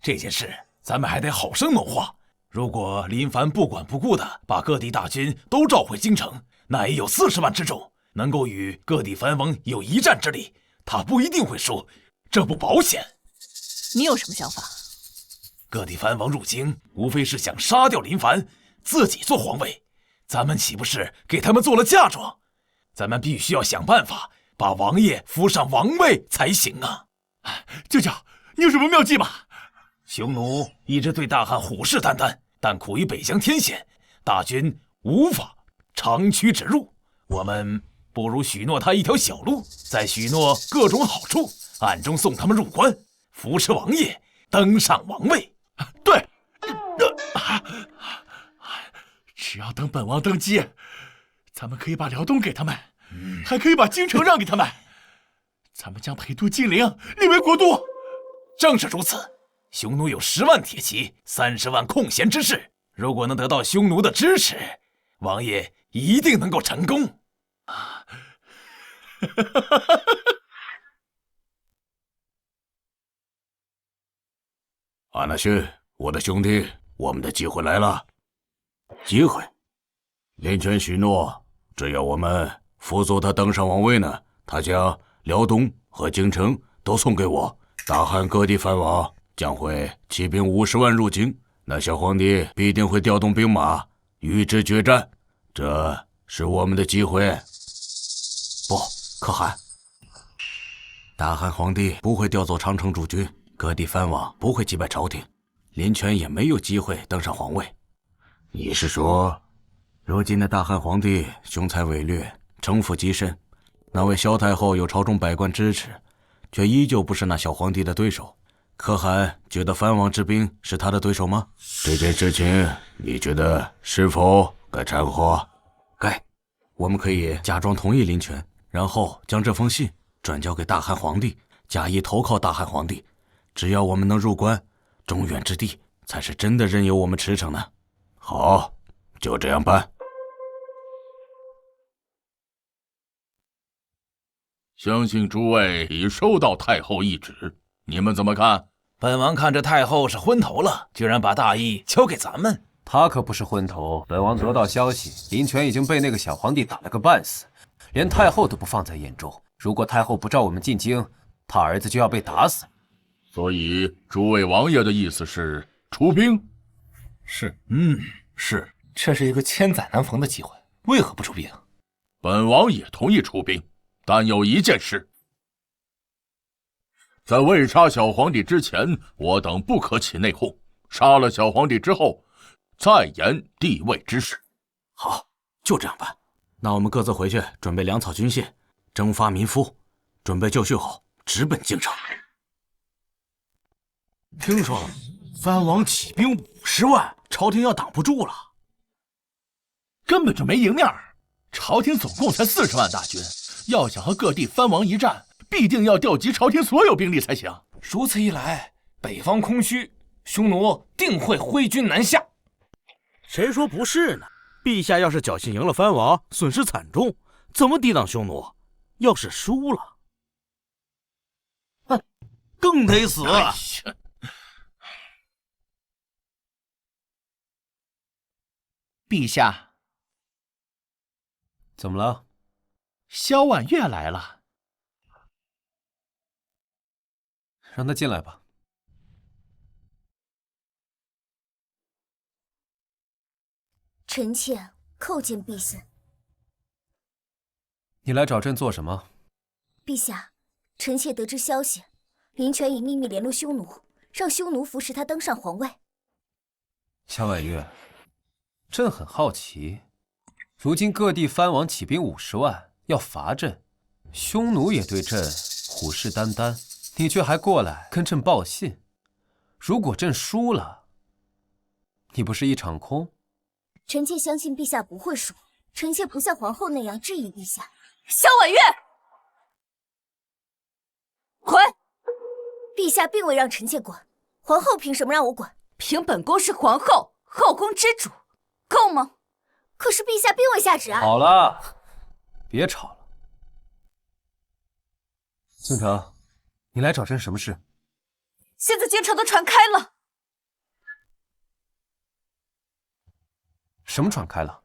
这件事咱们还得好生谋划。如果林凡不管不顾的把各地大军都召回京城，那也有40万之众，能够与各地藩王有一战之力。他不一定会输，这不保险。你有什么想法？各地藩王入京，无非是想杀掉林凡，自己做皇位。咱们岂不是给他们做了嫁妆？咱们必须要想办法把王爷扶上王位才行啊！舅舅，你有什么妙计吗？匈奴一直对大汉虎视眈眈，但苦于北疆天险，大军无法长驱直入。我们不如许诺他一条小路，再许诺各种好处，暗中送他们入关，扶持王爷登上王位。对，只要等本王登基，咱们可以把辽东给他们，还可以把京城让给他们。咱们将陪都金陵立为国都。正是如此，匈奴有10万铁骑，30万空闲之士。如果能得到匈奴的支持，王爷一定能够成功。阿纳逊，我的兄弟，我们的机会来了。机会？林权许诺，只要我们辅佐他登上王位呢，他将辽东和京城都送给我。大汉各地藩王将会骑兵50万入京，那小皇帝必定会调动兵马与之决战，这是我们的机会。不，可汗，大汉皇帝不会调走长城驻军，各地藩王不会击败朝廷，林权也没有机会登上皇位。你是说，如今的大汉皇帝雄才伟略，城府极深，那位萧太后有朝中百官支持，却依旧不是那小皇帝的对手。可汗觉得藩王之兵是他的对手吗？这件事情你觉得是否该掺和？该。我们可以假装同意林权，然后将这封信转交给大汉皇帝，假意投靠大汉皇帝。只要我们能入关，中原之地才是真的任由我们驰骋呢。好，就这样办。相信诸位已收到太后懿旨，你们怎么看？本王看这太后是昏头了，居然把大义交给咱们。他可不是昏头。本王得到消息，林权已经被那个小皇帝打了个半死，连太后都不放在眼中。如果太后不召我们进京，他儿子就要被打死。所以诸位王爷的意思是出兵？是，是。这是一个千载难逢的机会，为何不出兵？本王也同意出兵，但有一件事，在未杀小皇帝之前，我等不可起内讧；杀了小皇帝之后，再言帝位之事。好，就这样办。那我们各自回去准备粮草军械，征发民夫，准备就绪后直奔京城。听说藩王起兵50万，朝廷要挡不住了，根本就没赢面儿。朝廷总共才40万大军，要想和各地藩王一战，必定要调集朝廷所有兵力才行。如此一来，北方空虚，匈奴定会挥军南下。谁说不是呢？陛下要是侥幸赢了藩王，损失惨重，怎么抵挡匈奴？要是输了，更得死。陛下，怎么了？萧婉月来了，让他进来吧。臣妾叩见陛下。你来找朕做什么？陛下，臣妾得知消息，林权已秘密联络匈奴，让匈奴扶持他登上皇位。萧婉月，朕很好奇，如今各地藩王起兵50万要伐朕，匈奴也对朕虎视眈眈，你却还过来跟朕报信。如果朕输了，你不是一场空？臣妾相信陛下不会输，臣妾不像皇后那样质疑陛下。萧婉月，滚！陛下并未让臣妾滚，皇后凭什么让我滚？凭本宫是皇后，后宫之主，够吗？可是陛下并未下旨啊！好了，别吵了。京城，你来找朕什么事？现在京城的传开了。什么传开了？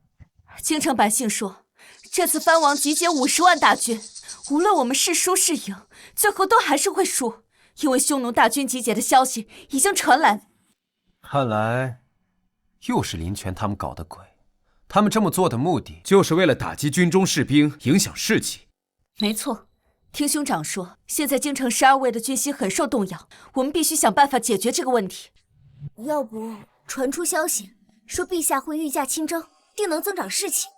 京城百姓说，这次藩王集结50万大军，无论我们是输是赢，最后都还是会输，因为匈奴大军集结的消息已经传来。看来又是林泉他们搞的鬼。他们这么做的目的，就是为了打击军中士兵，影响士气。没错，听兄长说，现在京城12卫的军心很受动摇，我们必须想办法解决这个问题。要不传出消息，说陛下会御驾亲征，定能增长士气。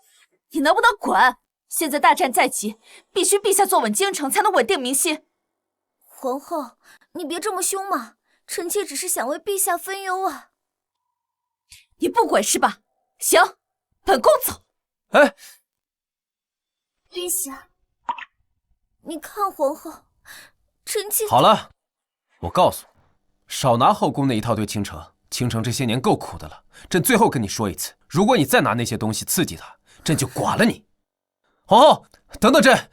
你能不能滚？现在大战在即，必须陛下坐稳京城，才能稳定民心。皇后，你别这么凶嘛，臣妾只是想为陛下分忧啊。你不滚是吧？行，本宫走。哎，陛下，你看皇后，臣妾……好了，我告诉你，少拿后宫那一套对倾城。倾城这些年够苦的了，朕最后跟你说一次，如果你再拿那些东西刺激他，朕就剐了你。皇后，等等朕。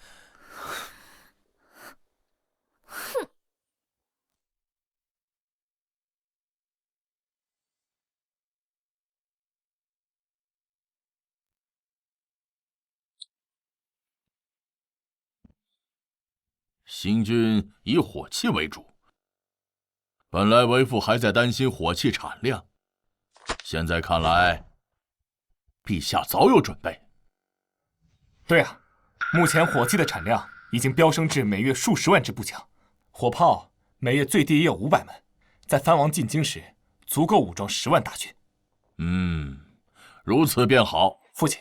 哼。新军以火器为主，本来为父还在担心火器产量，现在看来，陛下早有准备。对啊，目前火器的产量已经飙升至每月数十万支步枪，火炮每月最低也有500门，在藩王进京时足够武装10万大军。如此便好。父亲，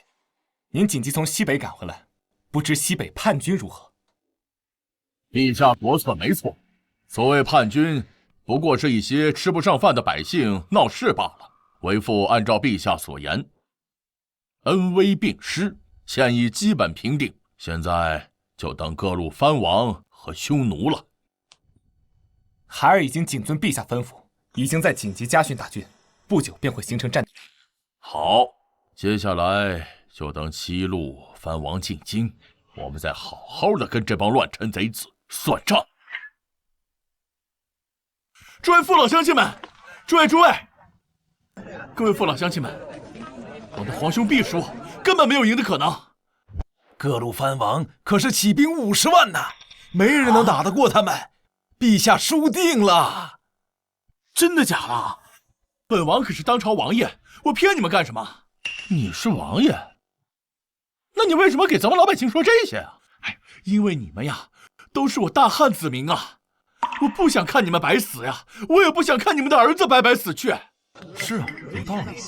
您紧急从西北赶回来，不知西北叛军如何？陛下国策没错，所谓叛军，不过是一些吃不上饭的百姓闹事罢了。为父按照陛下所言，恩威并施，现已基本平定，现在就等各路藩王和匈奴了。孩儿已经谨遵陛下吩咐，已经在紧急家训大军，不久便会形成战局。好，接下来就等7路藩王进京，我们再好好的跟这帮乱臣贼子算账。诸位父老乡亲们，诸位，各位父老乡亲们，我们皇兄必输，根本没有赢的可能。各路藩王可是起兵50万呐，没人能打得过他们。陛下输定了。真的假的？本王可是当朝王爷，我骗你们干什么？你是王爷，那你为什么给咱们老百姓说这些啊？因为你们呀，都是我大汉子民啊，我不想看你们白死呀，我也不想看你们的儿子白白死去。是啊，有道理。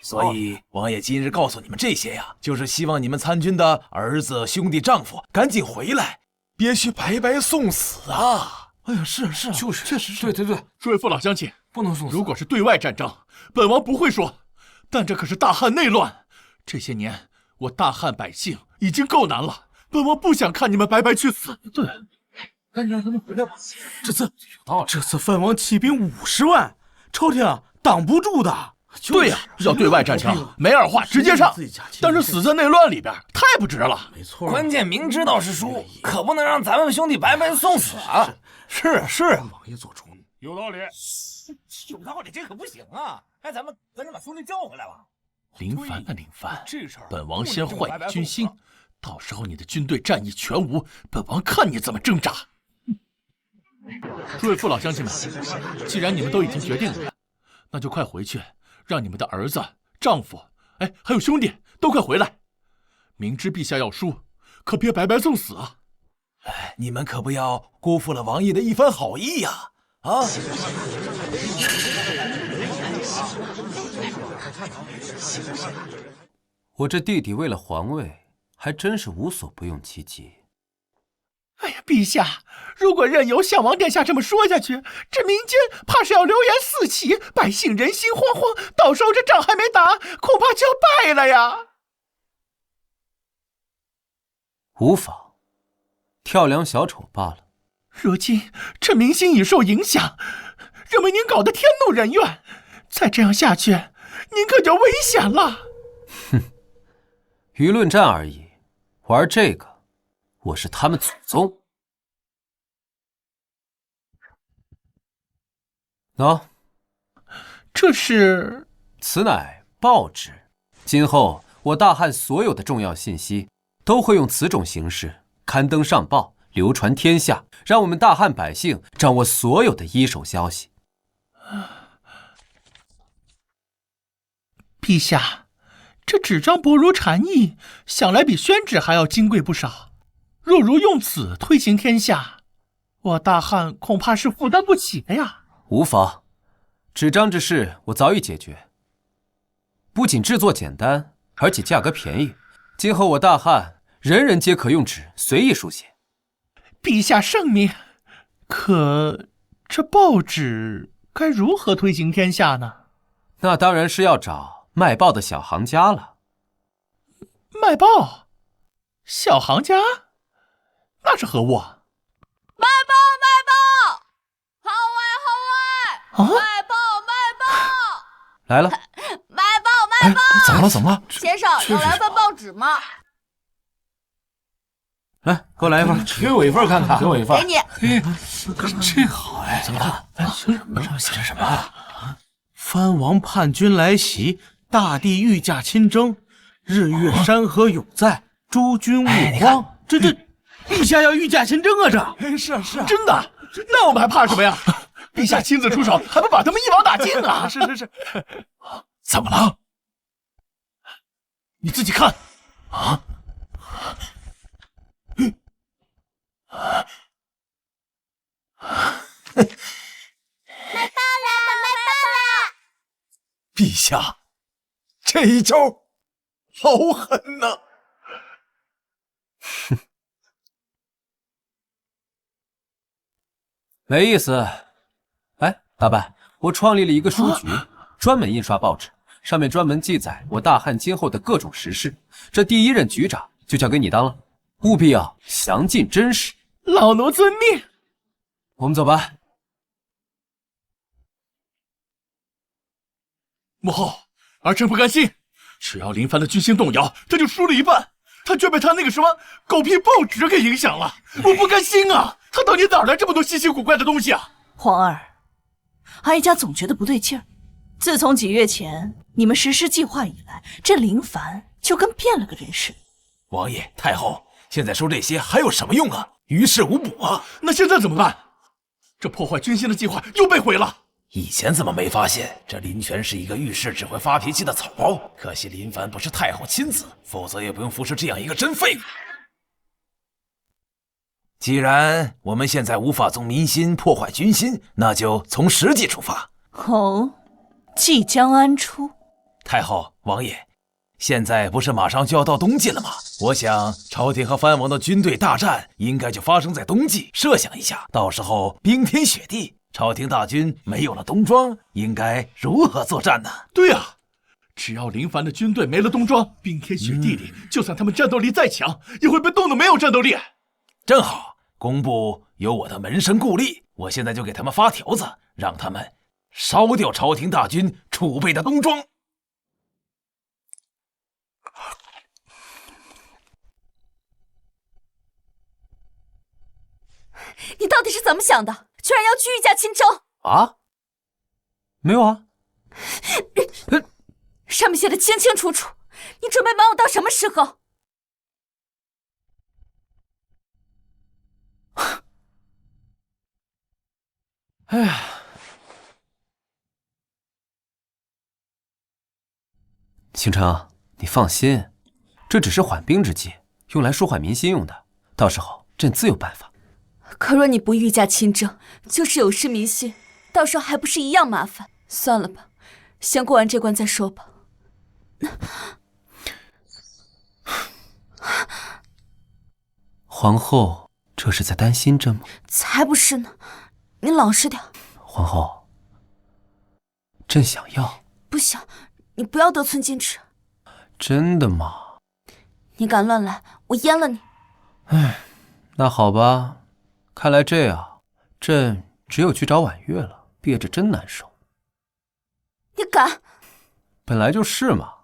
所以王爷今日告诉你们这些呀，就是希望你们参军的儿子、兄弟、丈夫赶紧回来，别去白白送死啊！哎呀，是啊，就是确实是。对，诸位父老乡亲，不能送死。如果是对外战争，本王不会说，但这可是大汉内乱，这些年我大汉百姓已经够难了，本王不想看你们白白去死。对，赶紧让他们回来吧。这次藩王起兵50万，朝廷挡不住的。对呀，要对外战争，没二话，直接上。但是死在内乱里边，太不值了。没错，关键明知道是输，可不能让咱们兄弟白白送死啊！是啊，王爷做主，有道理，有道理，这可不行啊！哎，咱们赶紧把兄弟叫回来吧。林凡啊，林凡，本王先坏你军心，到时候你的军队战意全无，本王看你怎么挣扎。诸位父老乡亲们，既然你们都已经决定了，那就快回去。让你们的儿子、丈夫，还有兄弟都快回来！明知陛下要输，可别白白送死啊！你们可不要辜负了王爷的一番好意呀！啊！我这弟弟为了皇位，还真是无所不用其极。陛下，如果任由项王殿下这么说下去，这民间怕是要流言四起，百姓人心惶惶，到时候这仗还没打，恐怕就要败了呀。无妨，跳梁小丑罢了。如今这民心已受影响，认为您搞得天怒人怨，再这样下去，您可就危险了。哼，舆论战而已，玩这个，我是他们祖宗。喏，这是？此乃报纸。今后我大汉所有的重要信息，都会用此种形式刊登上报，流传天下，让我们大汉百姓掌握所有的一手消息。陛下，这纸张薄如蝉翼，想来比宣纸还要金贵不少。若如用此推行天下，我大汉恐怕是负担不起的呀。无妨，纸张之事我早已解决。不仅制作简单，而且价格便宜。今后我大汉人人皆可用纸随意书写。陛下圣明。可这报纸该如何推行天下呢？那当然是要找卖报的小行家了。卖报？小行家？那是何物啊？卖报！号外！卖报！来了。卖报！怎么了？先生，要来份报纸吗？来，给我来一份，给我一份看看。给我一份。给你。这好哎！怎么了？上写着什么？藩王叛军来袭，大地御驾亲征，日月山河永在，诸君勿慌。这陛下要御驾亲征啊！是啊，真的？那我们还怕什么呀？陛下亲自出手，还不把他们一网打尽啊！是。怎么了？你自己看啊！卖报啦！陛下，这一招好狠呐！哼，没意思。哎，大伯，我创立了一个书局，专门印刷报纸，上面专门记载我大汉今后的各种时事。这第一任局长就交给你当了，务必要详尽真实。老奴遵命。我们走吧。母后，儿臣不甘心，只要林凡的军心动摇，他就输了一半。他却被他那个什么狗屁报纸给影响了，我不甘心啊！他到底哪来这么多稀奇古怪的东西啊？皇儿，哀家总觉得不对劲儿。自从几月前你们实施计划以来，这林凡就跟变了个人似的。王爷、太后，现在说这些还有什么用啊？于事无补啊！那现在怎么办？这破坏军心的计划又被毁了。以前怎么没发现这林权是一个遇事只会发脾气的草包？可惜林凡不是太后亲子，否则也不用服侍这样一个真废物。既然我们现在无法从民心破坏军心，那就从实际出发。哦，即将安出。太后、王爷，现在不是马上就要到冬季了吗？我想朝廷和藩王的军队大战应该就发生在冬季。设想一下，到时候冰天雪地，朝廷大军没有了冬装，应该如何作战呢？对啊，只要林凡的军队没了冬装，冰天雪地里，就算他们战斗力再强，也会被冻得没有战斗力。正好，工部有我的门生故吏，我现在就给他们发条子，让他们烧掉朝廷大军储备的冬装。你到底是怎么想的？居然要去御驾亲征啊？没有啊，上面写的清清楚楚，你准备瞒我到什么时候？哎呀，星辰，你放心，这只是缓兵之计，用来舒缓民心用的，到时候朕自有办法。可若你不御驾亲征，就是有失民心，到时候还不是一样麻烦？算了吧，先过完这关再说吧。皇后，这这是在担心朕吗？才不是呢，你老实点。皇后，朕想要。不行，你不要得寸进尺。真的吗？你敢乱来，我阉了你。唉，那好吧，看来这样，朕只有去找婉月了，憋着真难受。你敢？本来就是嘛，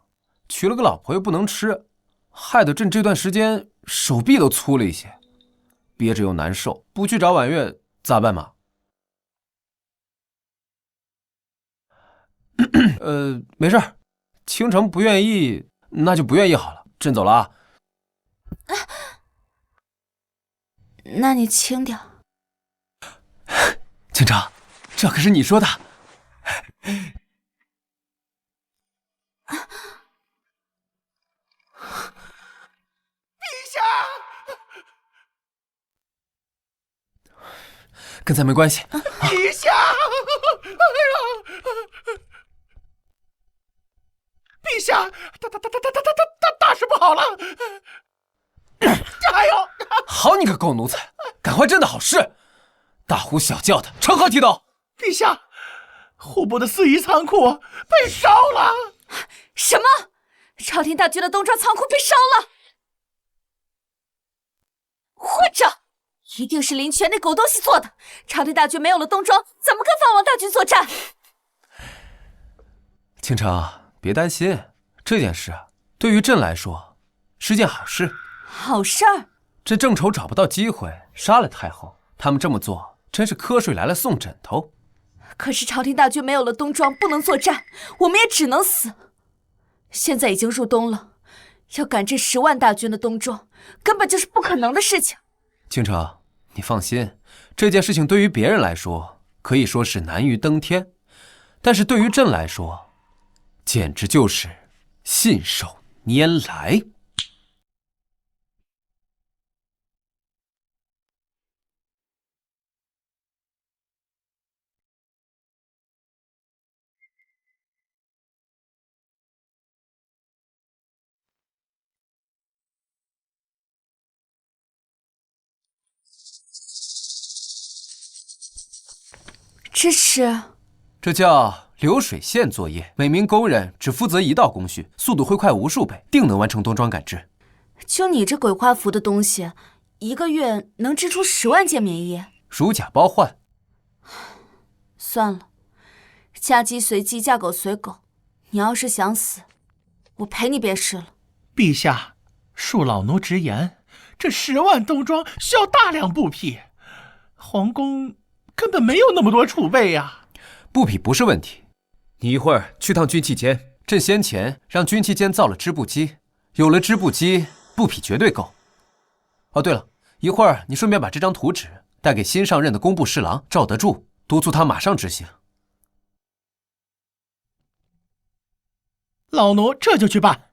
娶了个老婆又不能吃，害得朕这段时间手臂都粗了一些，憋着又难受，不去找婉月咋办嘛？没事儿，倾城不愿意，那就不愿意好了，朕走了啊。那你轻点。倾城，这可是你说的。陛下，跟咱没关系。陛下，陛下，大事不好了！加油！好你个狗奴才，赶坏朕的好事！大呼小叫的，成何体统？陛下，户部的司仪仓库被烧了！什么？朝廷大军的冬装仓库被烧了？混账！一定是林泉那狗东西做的。朝廷大军没有了冬装，怎么跟藩王大军作战？倾城，别担心，这件事对于朕来说是件好事。好事儿？朕正愁找不到机会杀了太后，他们这么做真是瞌睡来了送枕头。可是朝廷大军没有了冬装，不能作战，我们也只能死。现在已经入冬了，要赶这10万大军的冬装，根本就是不可能的事情。倾城，你放心，这件事情对于别人来说可以说是难于登天，但是对于朕来说，简直就是信手拈来。这叫流水线作业，每名工人只负责一道工序，速度会快无数倍，定能完成冬装赶制。就你这鬼画符的东西，一个月能织出10万件棉衣？如假包换。算了，嫁鸡随鸡，嫁狗随狗。你要是想死，我陪你便是了。陛下，恕老奴直言，这10万冬装需要大量布匹，皇宫根本没有那么多储备呀。布匹不是问题，你一会儿去趟军器间，朕先前让军器间造了织布机，有了织布机，布匹绝对够。哦，对了，一会儿你顺便把这张图纸带给新上任的工部侍郎赵德柱，督促他马上执行。老奴这就去办。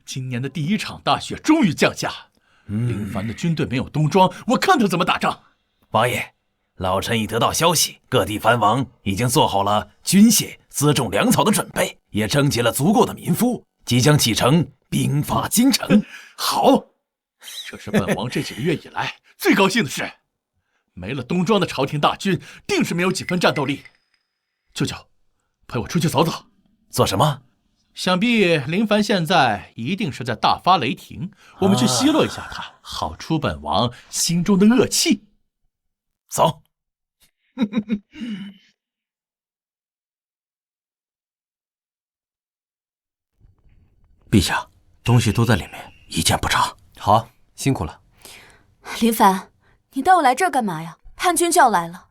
今年的第一场大雪终于降下，林凡的军队没有冬装，我看他怎么打仗。王爷，老臣已得到消息，各地藩王已经做好了军械、辎重、粮草的准备，也征集了足够的民夫，即将启程兵发京城。好，这是本王这几个月以来最高兴的事。没了冬装的朝廷大军，定是没有几分战斗力。舅舅，陪我出去走走。做什么？想必林凡现在一定是在大发雷霆，我们去奚落一下他，好出本王心中的恶气。走。陛下，东西都在里面，一件不差。好，辛苦了。林凡，你带我来这儿干嘛呀？叛军就要来了。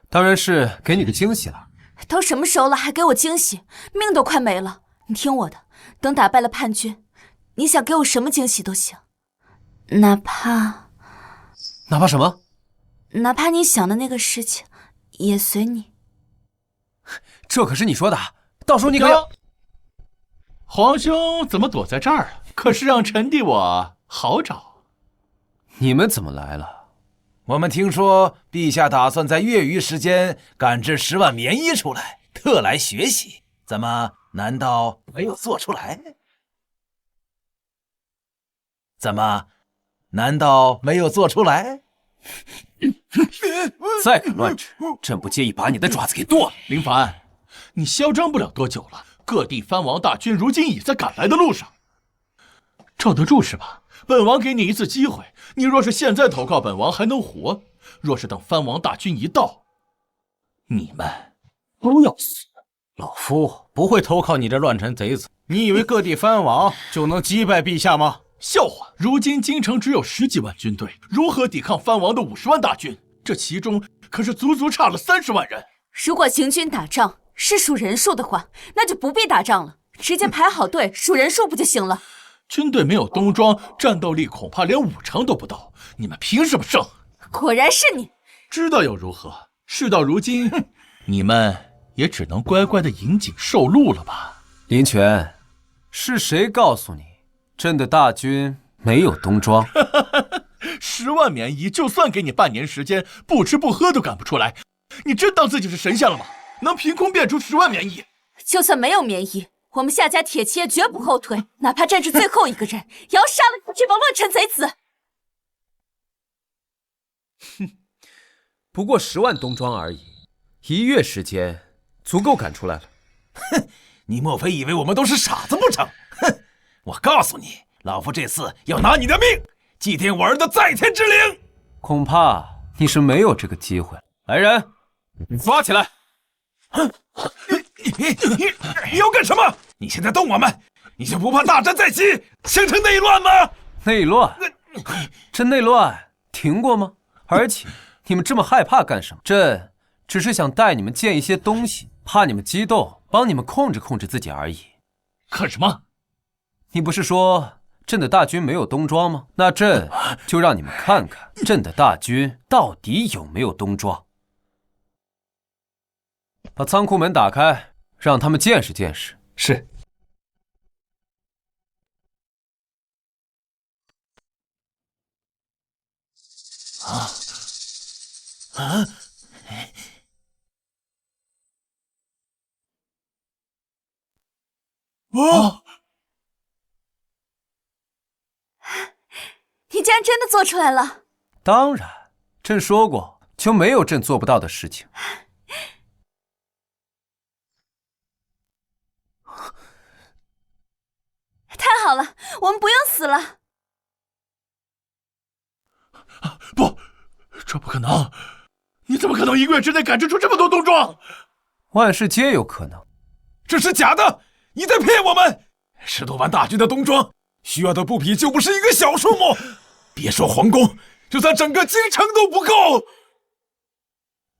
当然是给你个惊喜了。都什么时候了，还给我惊喜？命都快没了。你听我的，等打败了叛军，你想给我什么惊喜都行，哪怕什么？哪怕你想的那个事情，也随你。这可是你说的，到时候你可要……皇兄怎么躲在这儿？可是让臣弟我好找。你们怎么来了？我们听说陛下打算在月余时间赶制10万棉衣出来，特来学习。怎么？难道没有做出来？怎么？难道没有做出来？再敢乱指，朕不介意把你的爪子给剁了。林凡，你嚣张不了多久了。各地藩王大军如今已在赶来的路上，罩得住是吧？本王给你一次机会，你若是现在投靠本王还能活，若是等藩王大军一到，你们都要死。老夫不会投靠你这乱臣贼子。你以为各地藩王就能击败陛下吗？笑话！如今京城只有10几万军队，如何抵抗藩王的50万大军？这其中可是足足差了30万人。如果行军打仗是数人数的话，那就不必打仗了，直接排好队数人数不就行了？军队没有冬装，战斗力恐怕连5成都不到，你们凭什么胜？果然是你！知道又如何？事到如今，你们也只能乖乖的引颈受戮了吧？林泉，是谁告诉你朕的大军没有冬装？10万棉衣，就算给你半年时间，不吃不喝都赶不出来。你真当自己是神仙了吗？能凭空变出10万棉衣？就算没有棉衣，我们夏家铁骑也绝不后退，哪怕战至最后一个人，也要杀了这帮乱臣贼子。哼，不过10万冬装而已，1月时间足够赶出来了。哼，你莫非以为我们都是傻子不成？哼，我告诉你，老夫这次要拿你的命，祭奠我儿的在天之灵。恐怕你是没有这个机会。来人，抓起来！哼，你要干什么？你现在动我们，你就不怕大战在即，形成内乱吗？内乱？这内乱停过吗？而且你们这么害怕干什么？朕只是想带你们见一些东西，怕你们激动，帮你们控制控制自己而已。看什么？你不是说朕的大军没有冬装吗？那朕就让你们看看朕的大军到底有没有冬装。把仓库门打开，让他们见识见识。是。你竟然真的做出来了！当然，朕说过，就没有朕做不到的事情。太好了，我们不用死了。不，这不可能！你怎么可能1个月之内赶制出这么多冬装？万事皆有可能。这是假的，你在骗我们！10多万大军的冬装，需要的布匹就不是一个小数目。别说皇宫，就算整个京城都不够。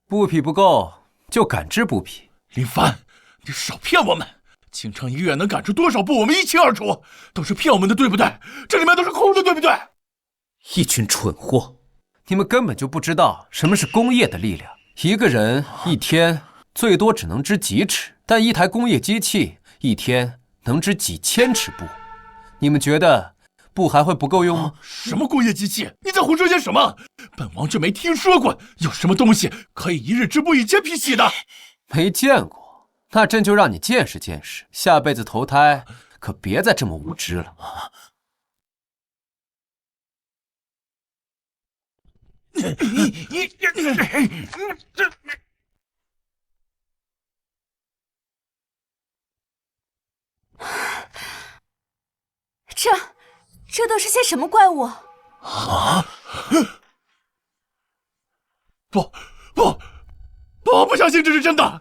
布匹不够，就赶制布匹。林凡，你少骗我们！京城1个月能赶出多少布，我们一清二楚。都是骗我们的，对不对？这里面都是空的，对不对？一群蠢货！你们根本就不知道什么是工业的力量。一个人一天最多只能织几尺，但一台工业机器一天能织几千尺布。你们觉得布还会不够用吗？什么工业机器？你在胡说些什么？本王却没听说过有什么东西可以1日织布1000匹洗的。没见过，那朕就让你见识见识。下辈子投胎可别再这么无知了。这都是些什么怪物？啊！不相信这是真的。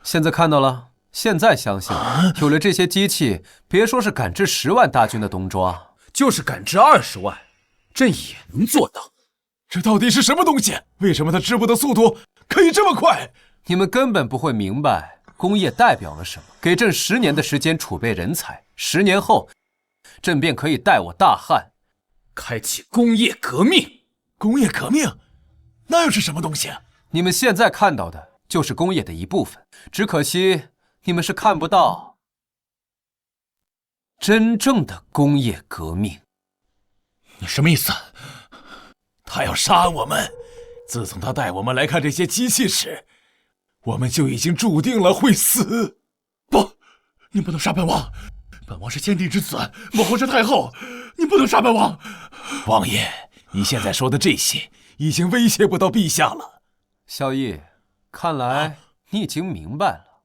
现在看到了，现在相信了。有了这些机器，别说是赶制10万大军的冬装，就是赶制20万，朕也能做到。这到底是什么东西？为什么它织布的速度可以这么快？你们根本不会明白工业代表了什么。给朕10年的时间储备人才，10年后，朕便可以带我大汉开启工业革命。工业革命？那又是什么东西？你们现在看到的就是工业的一部分，只可惜你们是看不到真正的工业革命。你什么意思？他要杀我们，自从他带我们来看这些机器时，我们就已经注定了会死。不，你不能杀本王，本王是先帝之子，母后是太后，你不能杀本王。王爷，你现在说的这些已经威胁不到陛下了。萧逸，看来你已经明白了。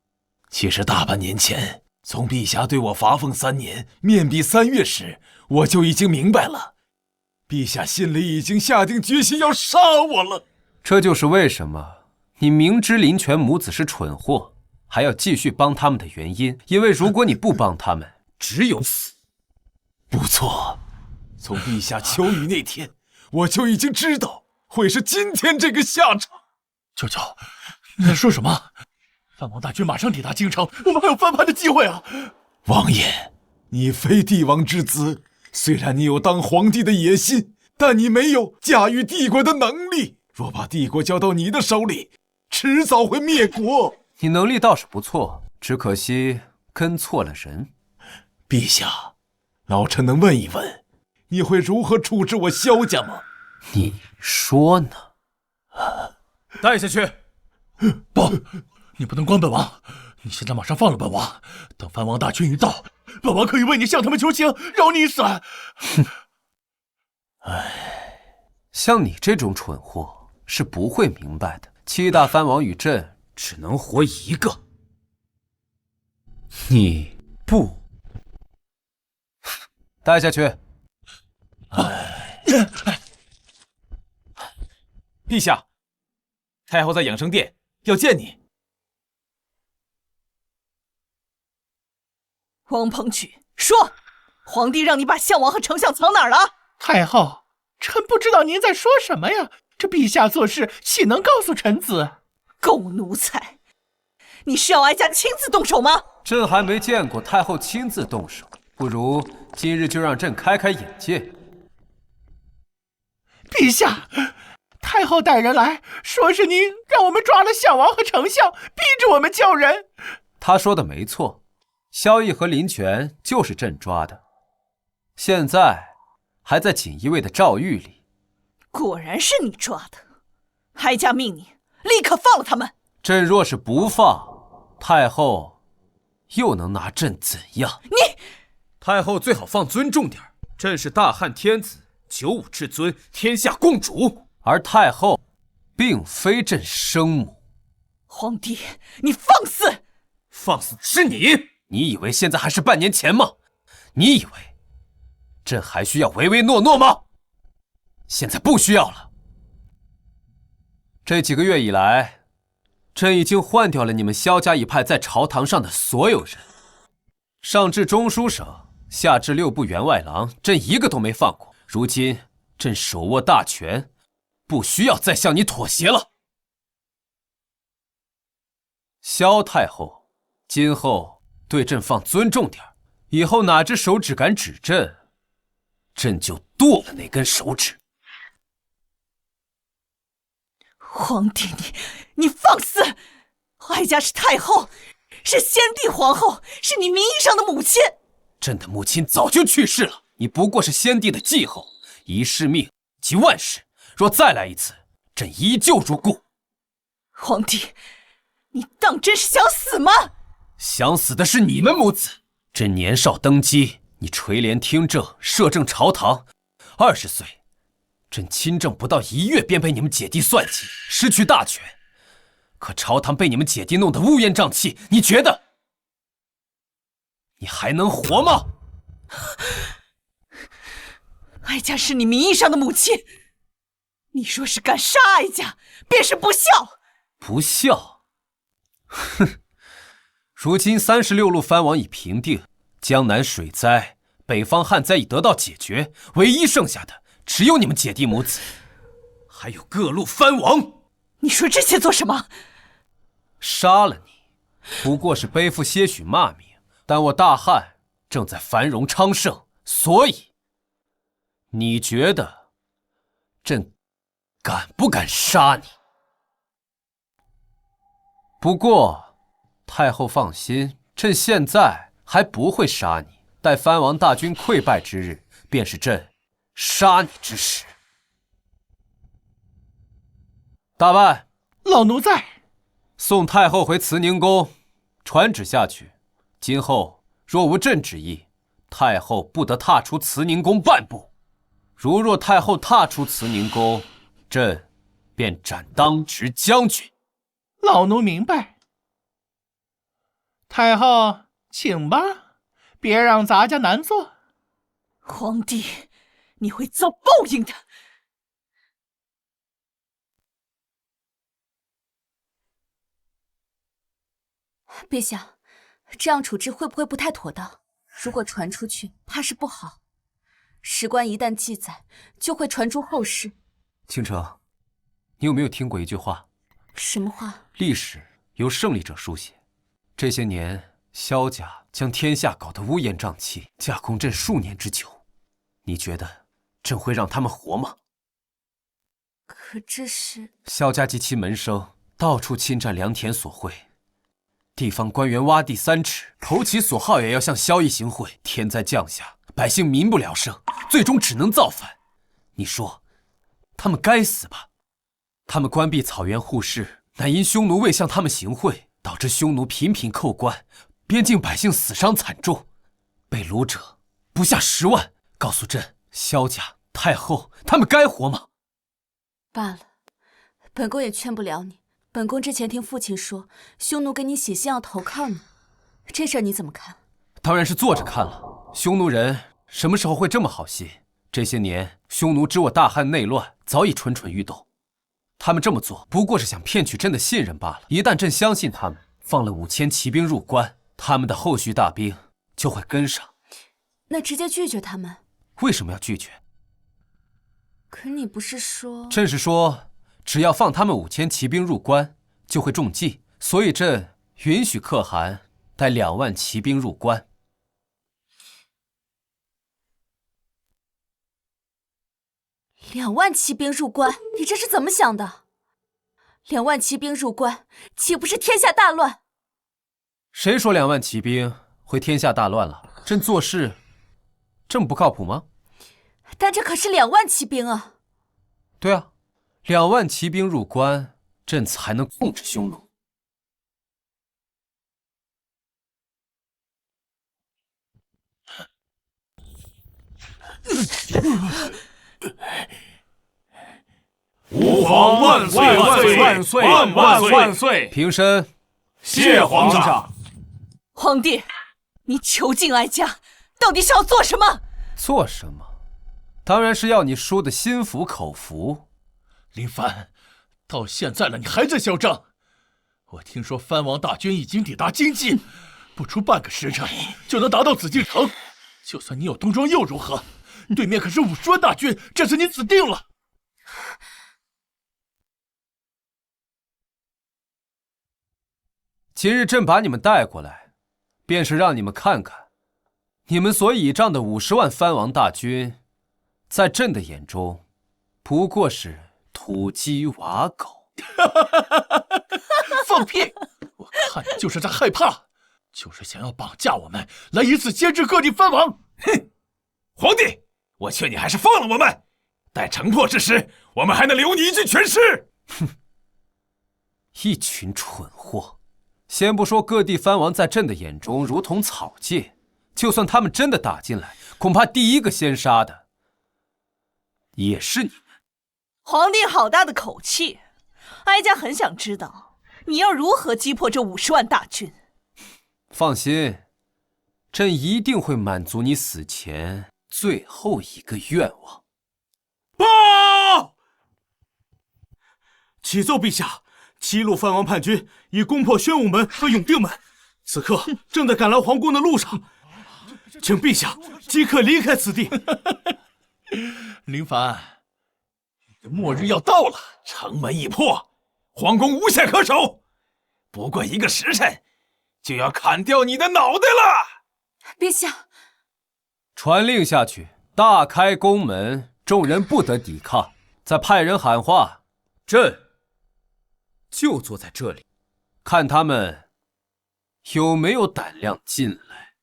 其实大半年前，从陛下对我罚俸3年，面壁3月时，我就已经明白了，陛下心里已经下定决心要杀我了。这就是为什么你明知林泉母子是蠢货，还要继续帮他们的原因。因为如果你不帮他们，只有死。不错，从陛下求雨那天，我就已经知道会是今天这个下场。舅舅，你在说什么？藩王大军马上抵达京城，我们还有翻盘的机会啊！王爷，你非帝王之子，虽然你有当皇帝的野心，但你没有驾驭帝国的能力。若把帝国交到你的手里，迟早会灭国。你能力倒是不错，只可惜跟错了人。陛下，老臣能问一问，你会如何处置我萧家吗？你说呢？带下去。不，你不能关本王，你现在马上放了本王，等藩王大军一到，本王可以为你向他们求情，饶你一死。像你这种蠢货是不会明白的。7大藩王与朕只能活一个，你不带下去。陛下，太后在养生殿要见你。王鹏举，说，皇帝让你把项王和丞相藏哪儿了？太后，臣不知道您在说什么呀？这陛下做事岂能告诉臣子？狗奴才！你是要哀家亲自动手吗？朕还没见过太后亲自动手，不如今日就让朕开开眼界。陛下，太后带人来说是您让我们抓了项王和丞相，逼着我们叫人。他说的没错，萧逸和林泉就是朕抓的，现在还在锦衣卫的诏狱里。果然是你抓的，哀家命你立刻放了他们。朕若是不放，太后又能拿朕怎样？你太后最好放尊重点，朕是大汉天子，95至尊，天下共主，而太后并非朕生母。皇帝，你放肆！放肆的是你！你以为现在还是半年前吗？你以为朕还需要唯唯诺诺吗？现在不需要了。这几个月以来，朕已经换掉了你们萧家一派在朝堂上的所有人，上至中书省，下至6部员外郎，朕一个都没放过。如今朕手握大权，不需要再向你妥协了。萧太后，今后对朕放尊重点，以后哪只手指敢指朕，朕就剁了那根手指。皇帝，你放肆！哀家是太后，是先帝皇后，是你名义上的母亲。朕的母亲早就去世了，你不过是先帝的继后，一世命即万世。若再来一次，朕依旧如故。皇帝，你当真是想死吗？想死的是你们母子。朕年少登基，你垂帘听政，摄政朝堂。20岁，朕亲政不到1月，便被你们姐弟算计，失去大权。可朝堂被你们姐弟弄得乌烟瘴气，你觉得你还能活吗？哀家是你名义上的母亲，你若是敢杀哀家，便是不孝。不孝？哼！如今36路藩王已平定，江南水灾、北方旱灾已得到解决，唯一剩下的只有你们姐弟母子，还有各路藩王。你说这些做什么？杀了你，不过是背负些许骂名，但我大汉正在繁荣昌盛，所以你觉得朕敢不敢杀你？不过太后放心，朕现在还不会杀你，待藩王大军溃败之日，便是朕杀你之时。大办，老奴在。送太后回慈宁宫，传旨下去，今后若无朕旨意，太后不得踏出慈宁宫半步。如若太后踏出慈宁宫，朕便斩当值将军。老奴明白。太后，请吧，别让咱家难做。皇帝，你会遭报应的。陛下，这样处置会不会不太妥当？如果传出去，怕是不好。史官一旦记载，就会传诸后世。倾城，你有没有听过一句话？什么话？历史由胜利者书写。这些年，萧家将天下搞得乌烟瘴气，架空朕数年之久。你觉得朕会让他们活吗？可这是……萧家及其门生到处侵占良田所会，地方官员挖地3尺，投其所好也要向萧邑行贿。天灾降下，百姓民不聊生，最终只能造反。你说，他们该死吧？他们关闭草原护市，乃因匈奴未向他们行贿，导致匈奴频频扣关，边境百姓死伤惨重，被掳者不下10万。告诉朕，萧家、太后，他们该活吗？罢了，本宫也劝不了你。本宫之前听父亲说，匈奴给你写信要投靠你，这事儿你怎么看？当然是坐着看了。匈奴人什么时候会这么好心？这些年，匈奴知我大汉内乱，早已蠢蠢欲动。他们这么做，不过是想骗取朕的信任罢了。一旦朕相信他们，放了5000骑兵入关，他们的后续大兵就会跟上。那直接拒绝他们？为什么要拒绝？可你不是说……朕是说，只要放他们5000骑兵入关，就会中计，所以朕允许可汗带2万骑兵入关。2万骑兵入关，你这是怎么想的？2万骑兵入关，岂不是天下大乱？谁说2万骑兵会天下大乱了？朕做事这么不靠谱吗？但这可是2万骑兵啊！对啊，2万骑兵入关，朕才能控制匈奴。吾皇万岁万岁万岁万万万岁！平身。谢皇上。皇帝，你囚禁哀家，到底是要做什么？做什么？当然是要你输得心服口服。林凡，到现在了，你还在嚣张！我听说藩王大军已经抵达京畿，不出半个时辰就能达到紫禁城。就算你有东庄又如何？对面可是50万大军，这次你死定了！今日朕把你们带过来，便是让你们看看，你们所倚仗的50万藩王大军，在朕的眼中，不过是土鸡瓦狗。放屁！我看你就是在害怕，就是想要绑架我们，来以此牵制各地藩王。哼！皇帝，我劝你还是放了我们，待城破之时，我们还能留你一具全尸。哼！一群蠢货！先不说各地藩王在朕的眼中如同草芥，就算他们真的打进来，恐怕第一个先杀的也是你们。皇帝好大的口气！哀家很想知道，你要如何击破这50万大军？放心，朕一定会满足你死前最后一个愿望。报！启奏陛下，7路藩王叛军已攻破宣武门和永定门，此刻正在赶来皇宫的路上，请陛下即刻离开此地。林凡，你的末日要到了，城门已破，皇宫无险可守，不过1个时辰，就要砍掉你的脑袋了。陛下，传令下去，大开宫门，众人不得抵抗。再派人喊话，朕就坐在这里，看他们有没有胆量进来。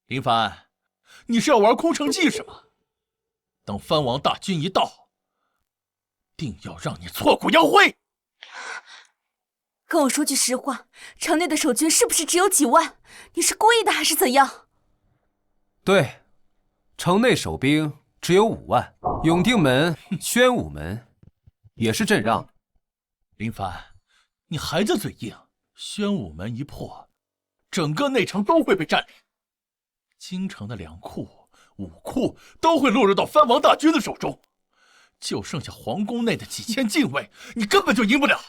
林凡，你是要玩空城计是吗？等藩王大军一到，定要让你挫骨扬灰。跟我说句实话，城内的守军是不是只有几万？你是故意的还是怎样？对，城内守兵只有5万，永定门、宣武门也是朕让的。林凡，你还在嘴硬。宣武门一破，整个内城都会被占领，京城的粮库、武库都会落入到藩王大军的手中，就剩下皇宫内的几千禁卫，你根本就赢不了。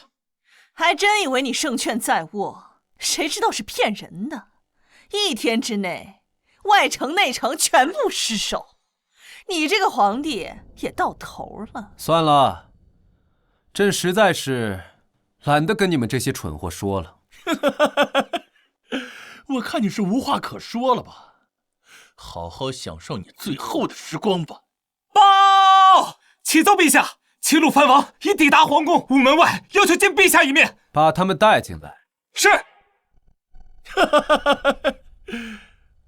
还真以为你胜券在握，谁知道是骗人的。1天之内，外城内城全部失守，你这个皇帝也到头了。算了，朕实在是懒得跟你们这些蠢货说了。我看你是无话可说了吧？好好享受你最后的时光吧。报！启奏陛下，齐鲁藩王已抵达皇宫午门外，要求见陛下一面。把他们带进来。是。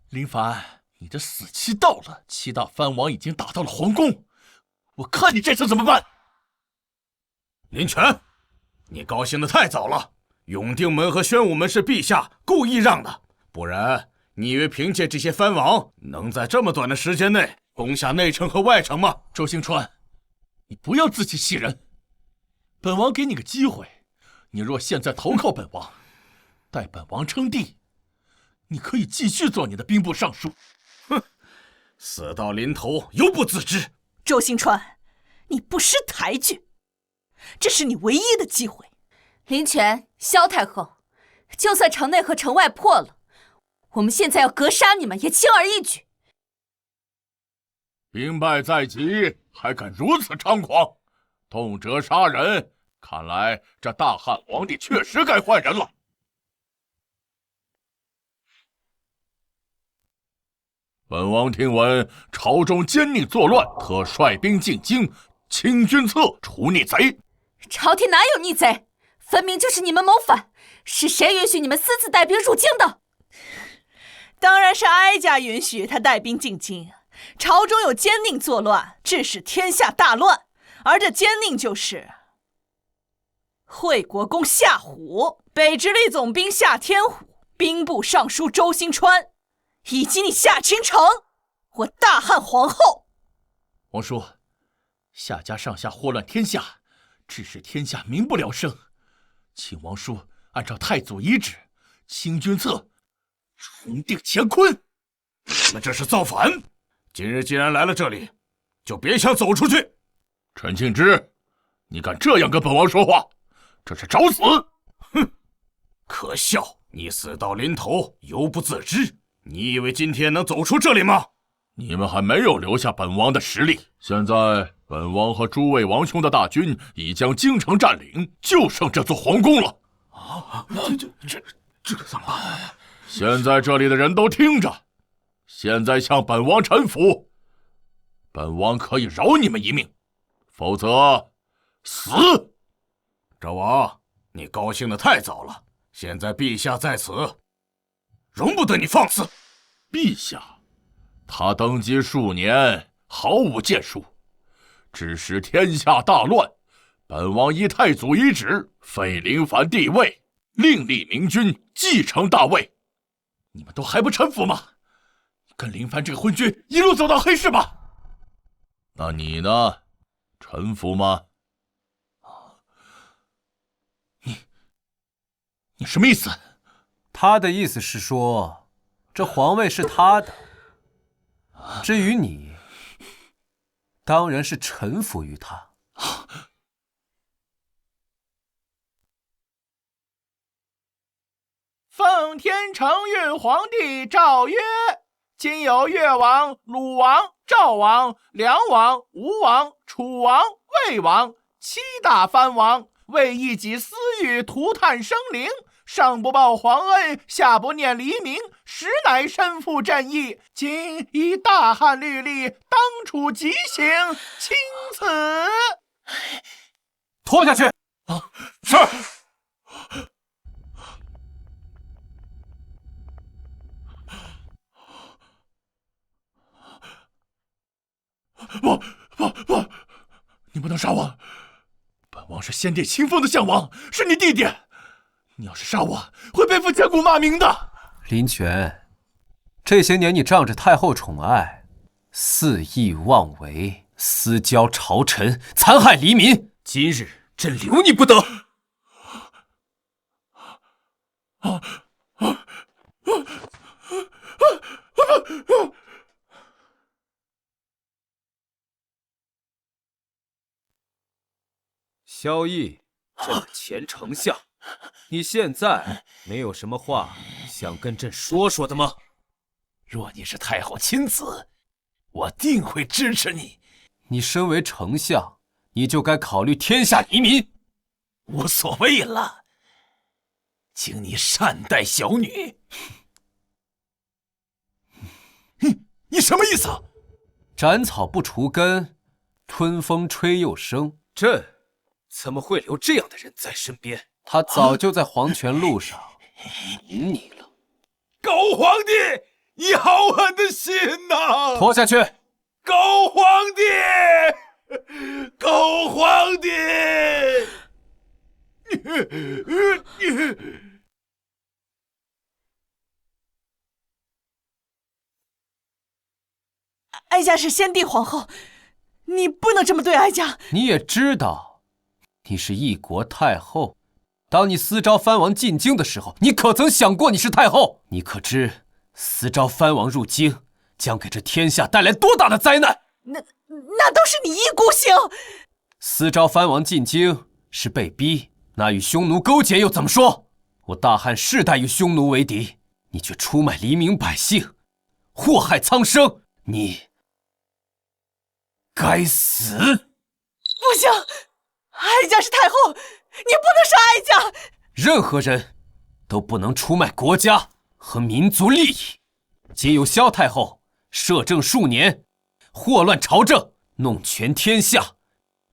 林凡，你的死期到了，7大藩王已经打到了皇宫，我看你这次怎么办？林权，你高兴得太早了。永定门和宣武门是陛下故意让的，不然你以为凭借这些藩王能在这么短的时间内攻下内城和外城吗？周兴川，你不要自欺欺人。本王给你个机会，你若现在投靠本王，待本王称帝，你可以继续做你的兵部尚书。哼，死到临头犹不自知。周兴川，你不识抬举，这是你唯一的机会。林权、萧太后，就算城内和城外破了，我们现在要格杀你们也轻而易举。兵败在即，还敢如此猖狂，动辄杀人，看来这大汉皇帝确实该换人了。本王听闻朝中奸佞作乱，特率兵进京，清君侧，除逆贼。朝廷哪有逆贼？分明就是你们谋反！是谁允许你们私自带兵入京的？当然是哀家允许他带兵进京。朝中有奸佞作乱，致使天下大乱，而这奸佞就是惠国公夏虎、北直隶总兵夏天虎、兵部尚书周兴川，以及你夏清城，我大汉皇后。王叔，夏家上下祸乱天下，致使天下民不聊生，请王叔按照太祖遗旨，清君侧，重定乾坤。你们这是造反！今日既然来了这里，就别想走出去。陈庆之，你敢这样跟本王说话，这是找死！哼，可笑！你死到临头犹不自知，你以为今天能走出这里吗？你们还没有留下本王的实力。现在本王和诸位王兄的大军已将京城占领，就剩这座皇宫了。这怎么办？现在这里的人都听着，现在向本王臣服，本王可以饶你们一命，否则死。纣王，你高兴得太早了，现在陛下在此，容不得你放肆。陛下，他登基数年，毫无建树，致使天下大乱。本王依太祖遗旨，废林凡帝位，另立明君继承大位。你们都还不臣服吗？跟林凡这个昏君一路走到黑市吧。那你呢？臣服吗？你什么意思？他的意思是说，这皇位是他的，至于你，当然是臣服于他。奉天承运皇帝诏曰：今有越王、鲁王、赵王、梁王、吴王、楚王、魏王7大藩王，为一己私欲涂炭生灵，上不报皇恩，下不念黎明，实乃身负朕意。今以大汉律例，当处极刑，钦此。拖下去。是。杀王，本王是先帝亲封的相王，是你弟弟。你要是杀我，会背负千古骂名的。林泉，这些年你仗着太后宠爱，肆意妄为，私交朝臣，残害黎民。今日朕留你不得。萧绎，朕的前丞相，你现在没有什么话想跟朕说说的吗？若你是太后亲子，我定会支持你。你身为丞相，你就该考虑天下黎民。无所谓了，请你善待小女。你什么意思？斩草不除根，春风吹又生。朕怎么会留这样的人在身边？他早就在黄泉路上引你了。狗皇帝，你好狠的心呐！拖下去！狗皇帝，狗皇帝！哀家是先帝皇后，你不能这么对哀家。你也知道，你是一国太后。当你私招藩王进京的时候，你可曾想过你是太后？你可知私招藩王入京，将给这天下带来多大的灾难？那都是你一股性。私招藩王进京是被逼，那与匈奴勾结又怎么说？我大汉世代与匈奴为敌，你却出卖黎民百姓，祸害苍生，你该死！不行，哀家是太后，你不能杀哀家。任何人都不能出卖国家和民族利益。皆由萧太后摄政数年，祸乱朝政，弄权天下，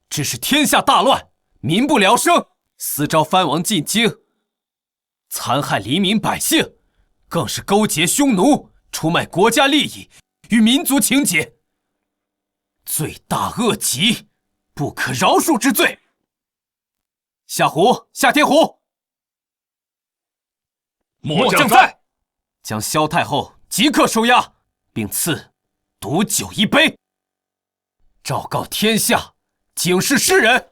致使天下大乱，民不聊生。私招藩王进京，残害黎民百姓，更是勾结匈奴，出卖国家利益与民族情结，罪大恶极，不可饶恕之罪。夏胡、夏天胡，末将在。将萧太后即刻收押，并赐毒酒一杯，昭告天下，警示世人。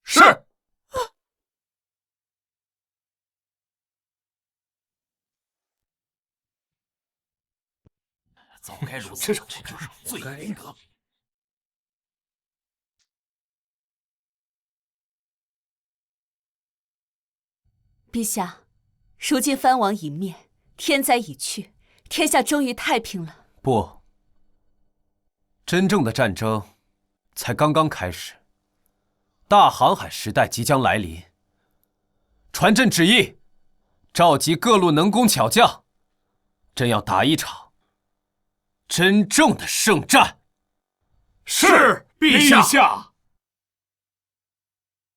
是。早该如此，这就是罪应得。陛下，如今藩王已灭，天灾已去，天下终于太平了。不，真正的战争才刚刚开始。大航海时代即将来临。传朕旨意，召集各路能工巧匠，朕要打一场真正的圣战。是，陛下。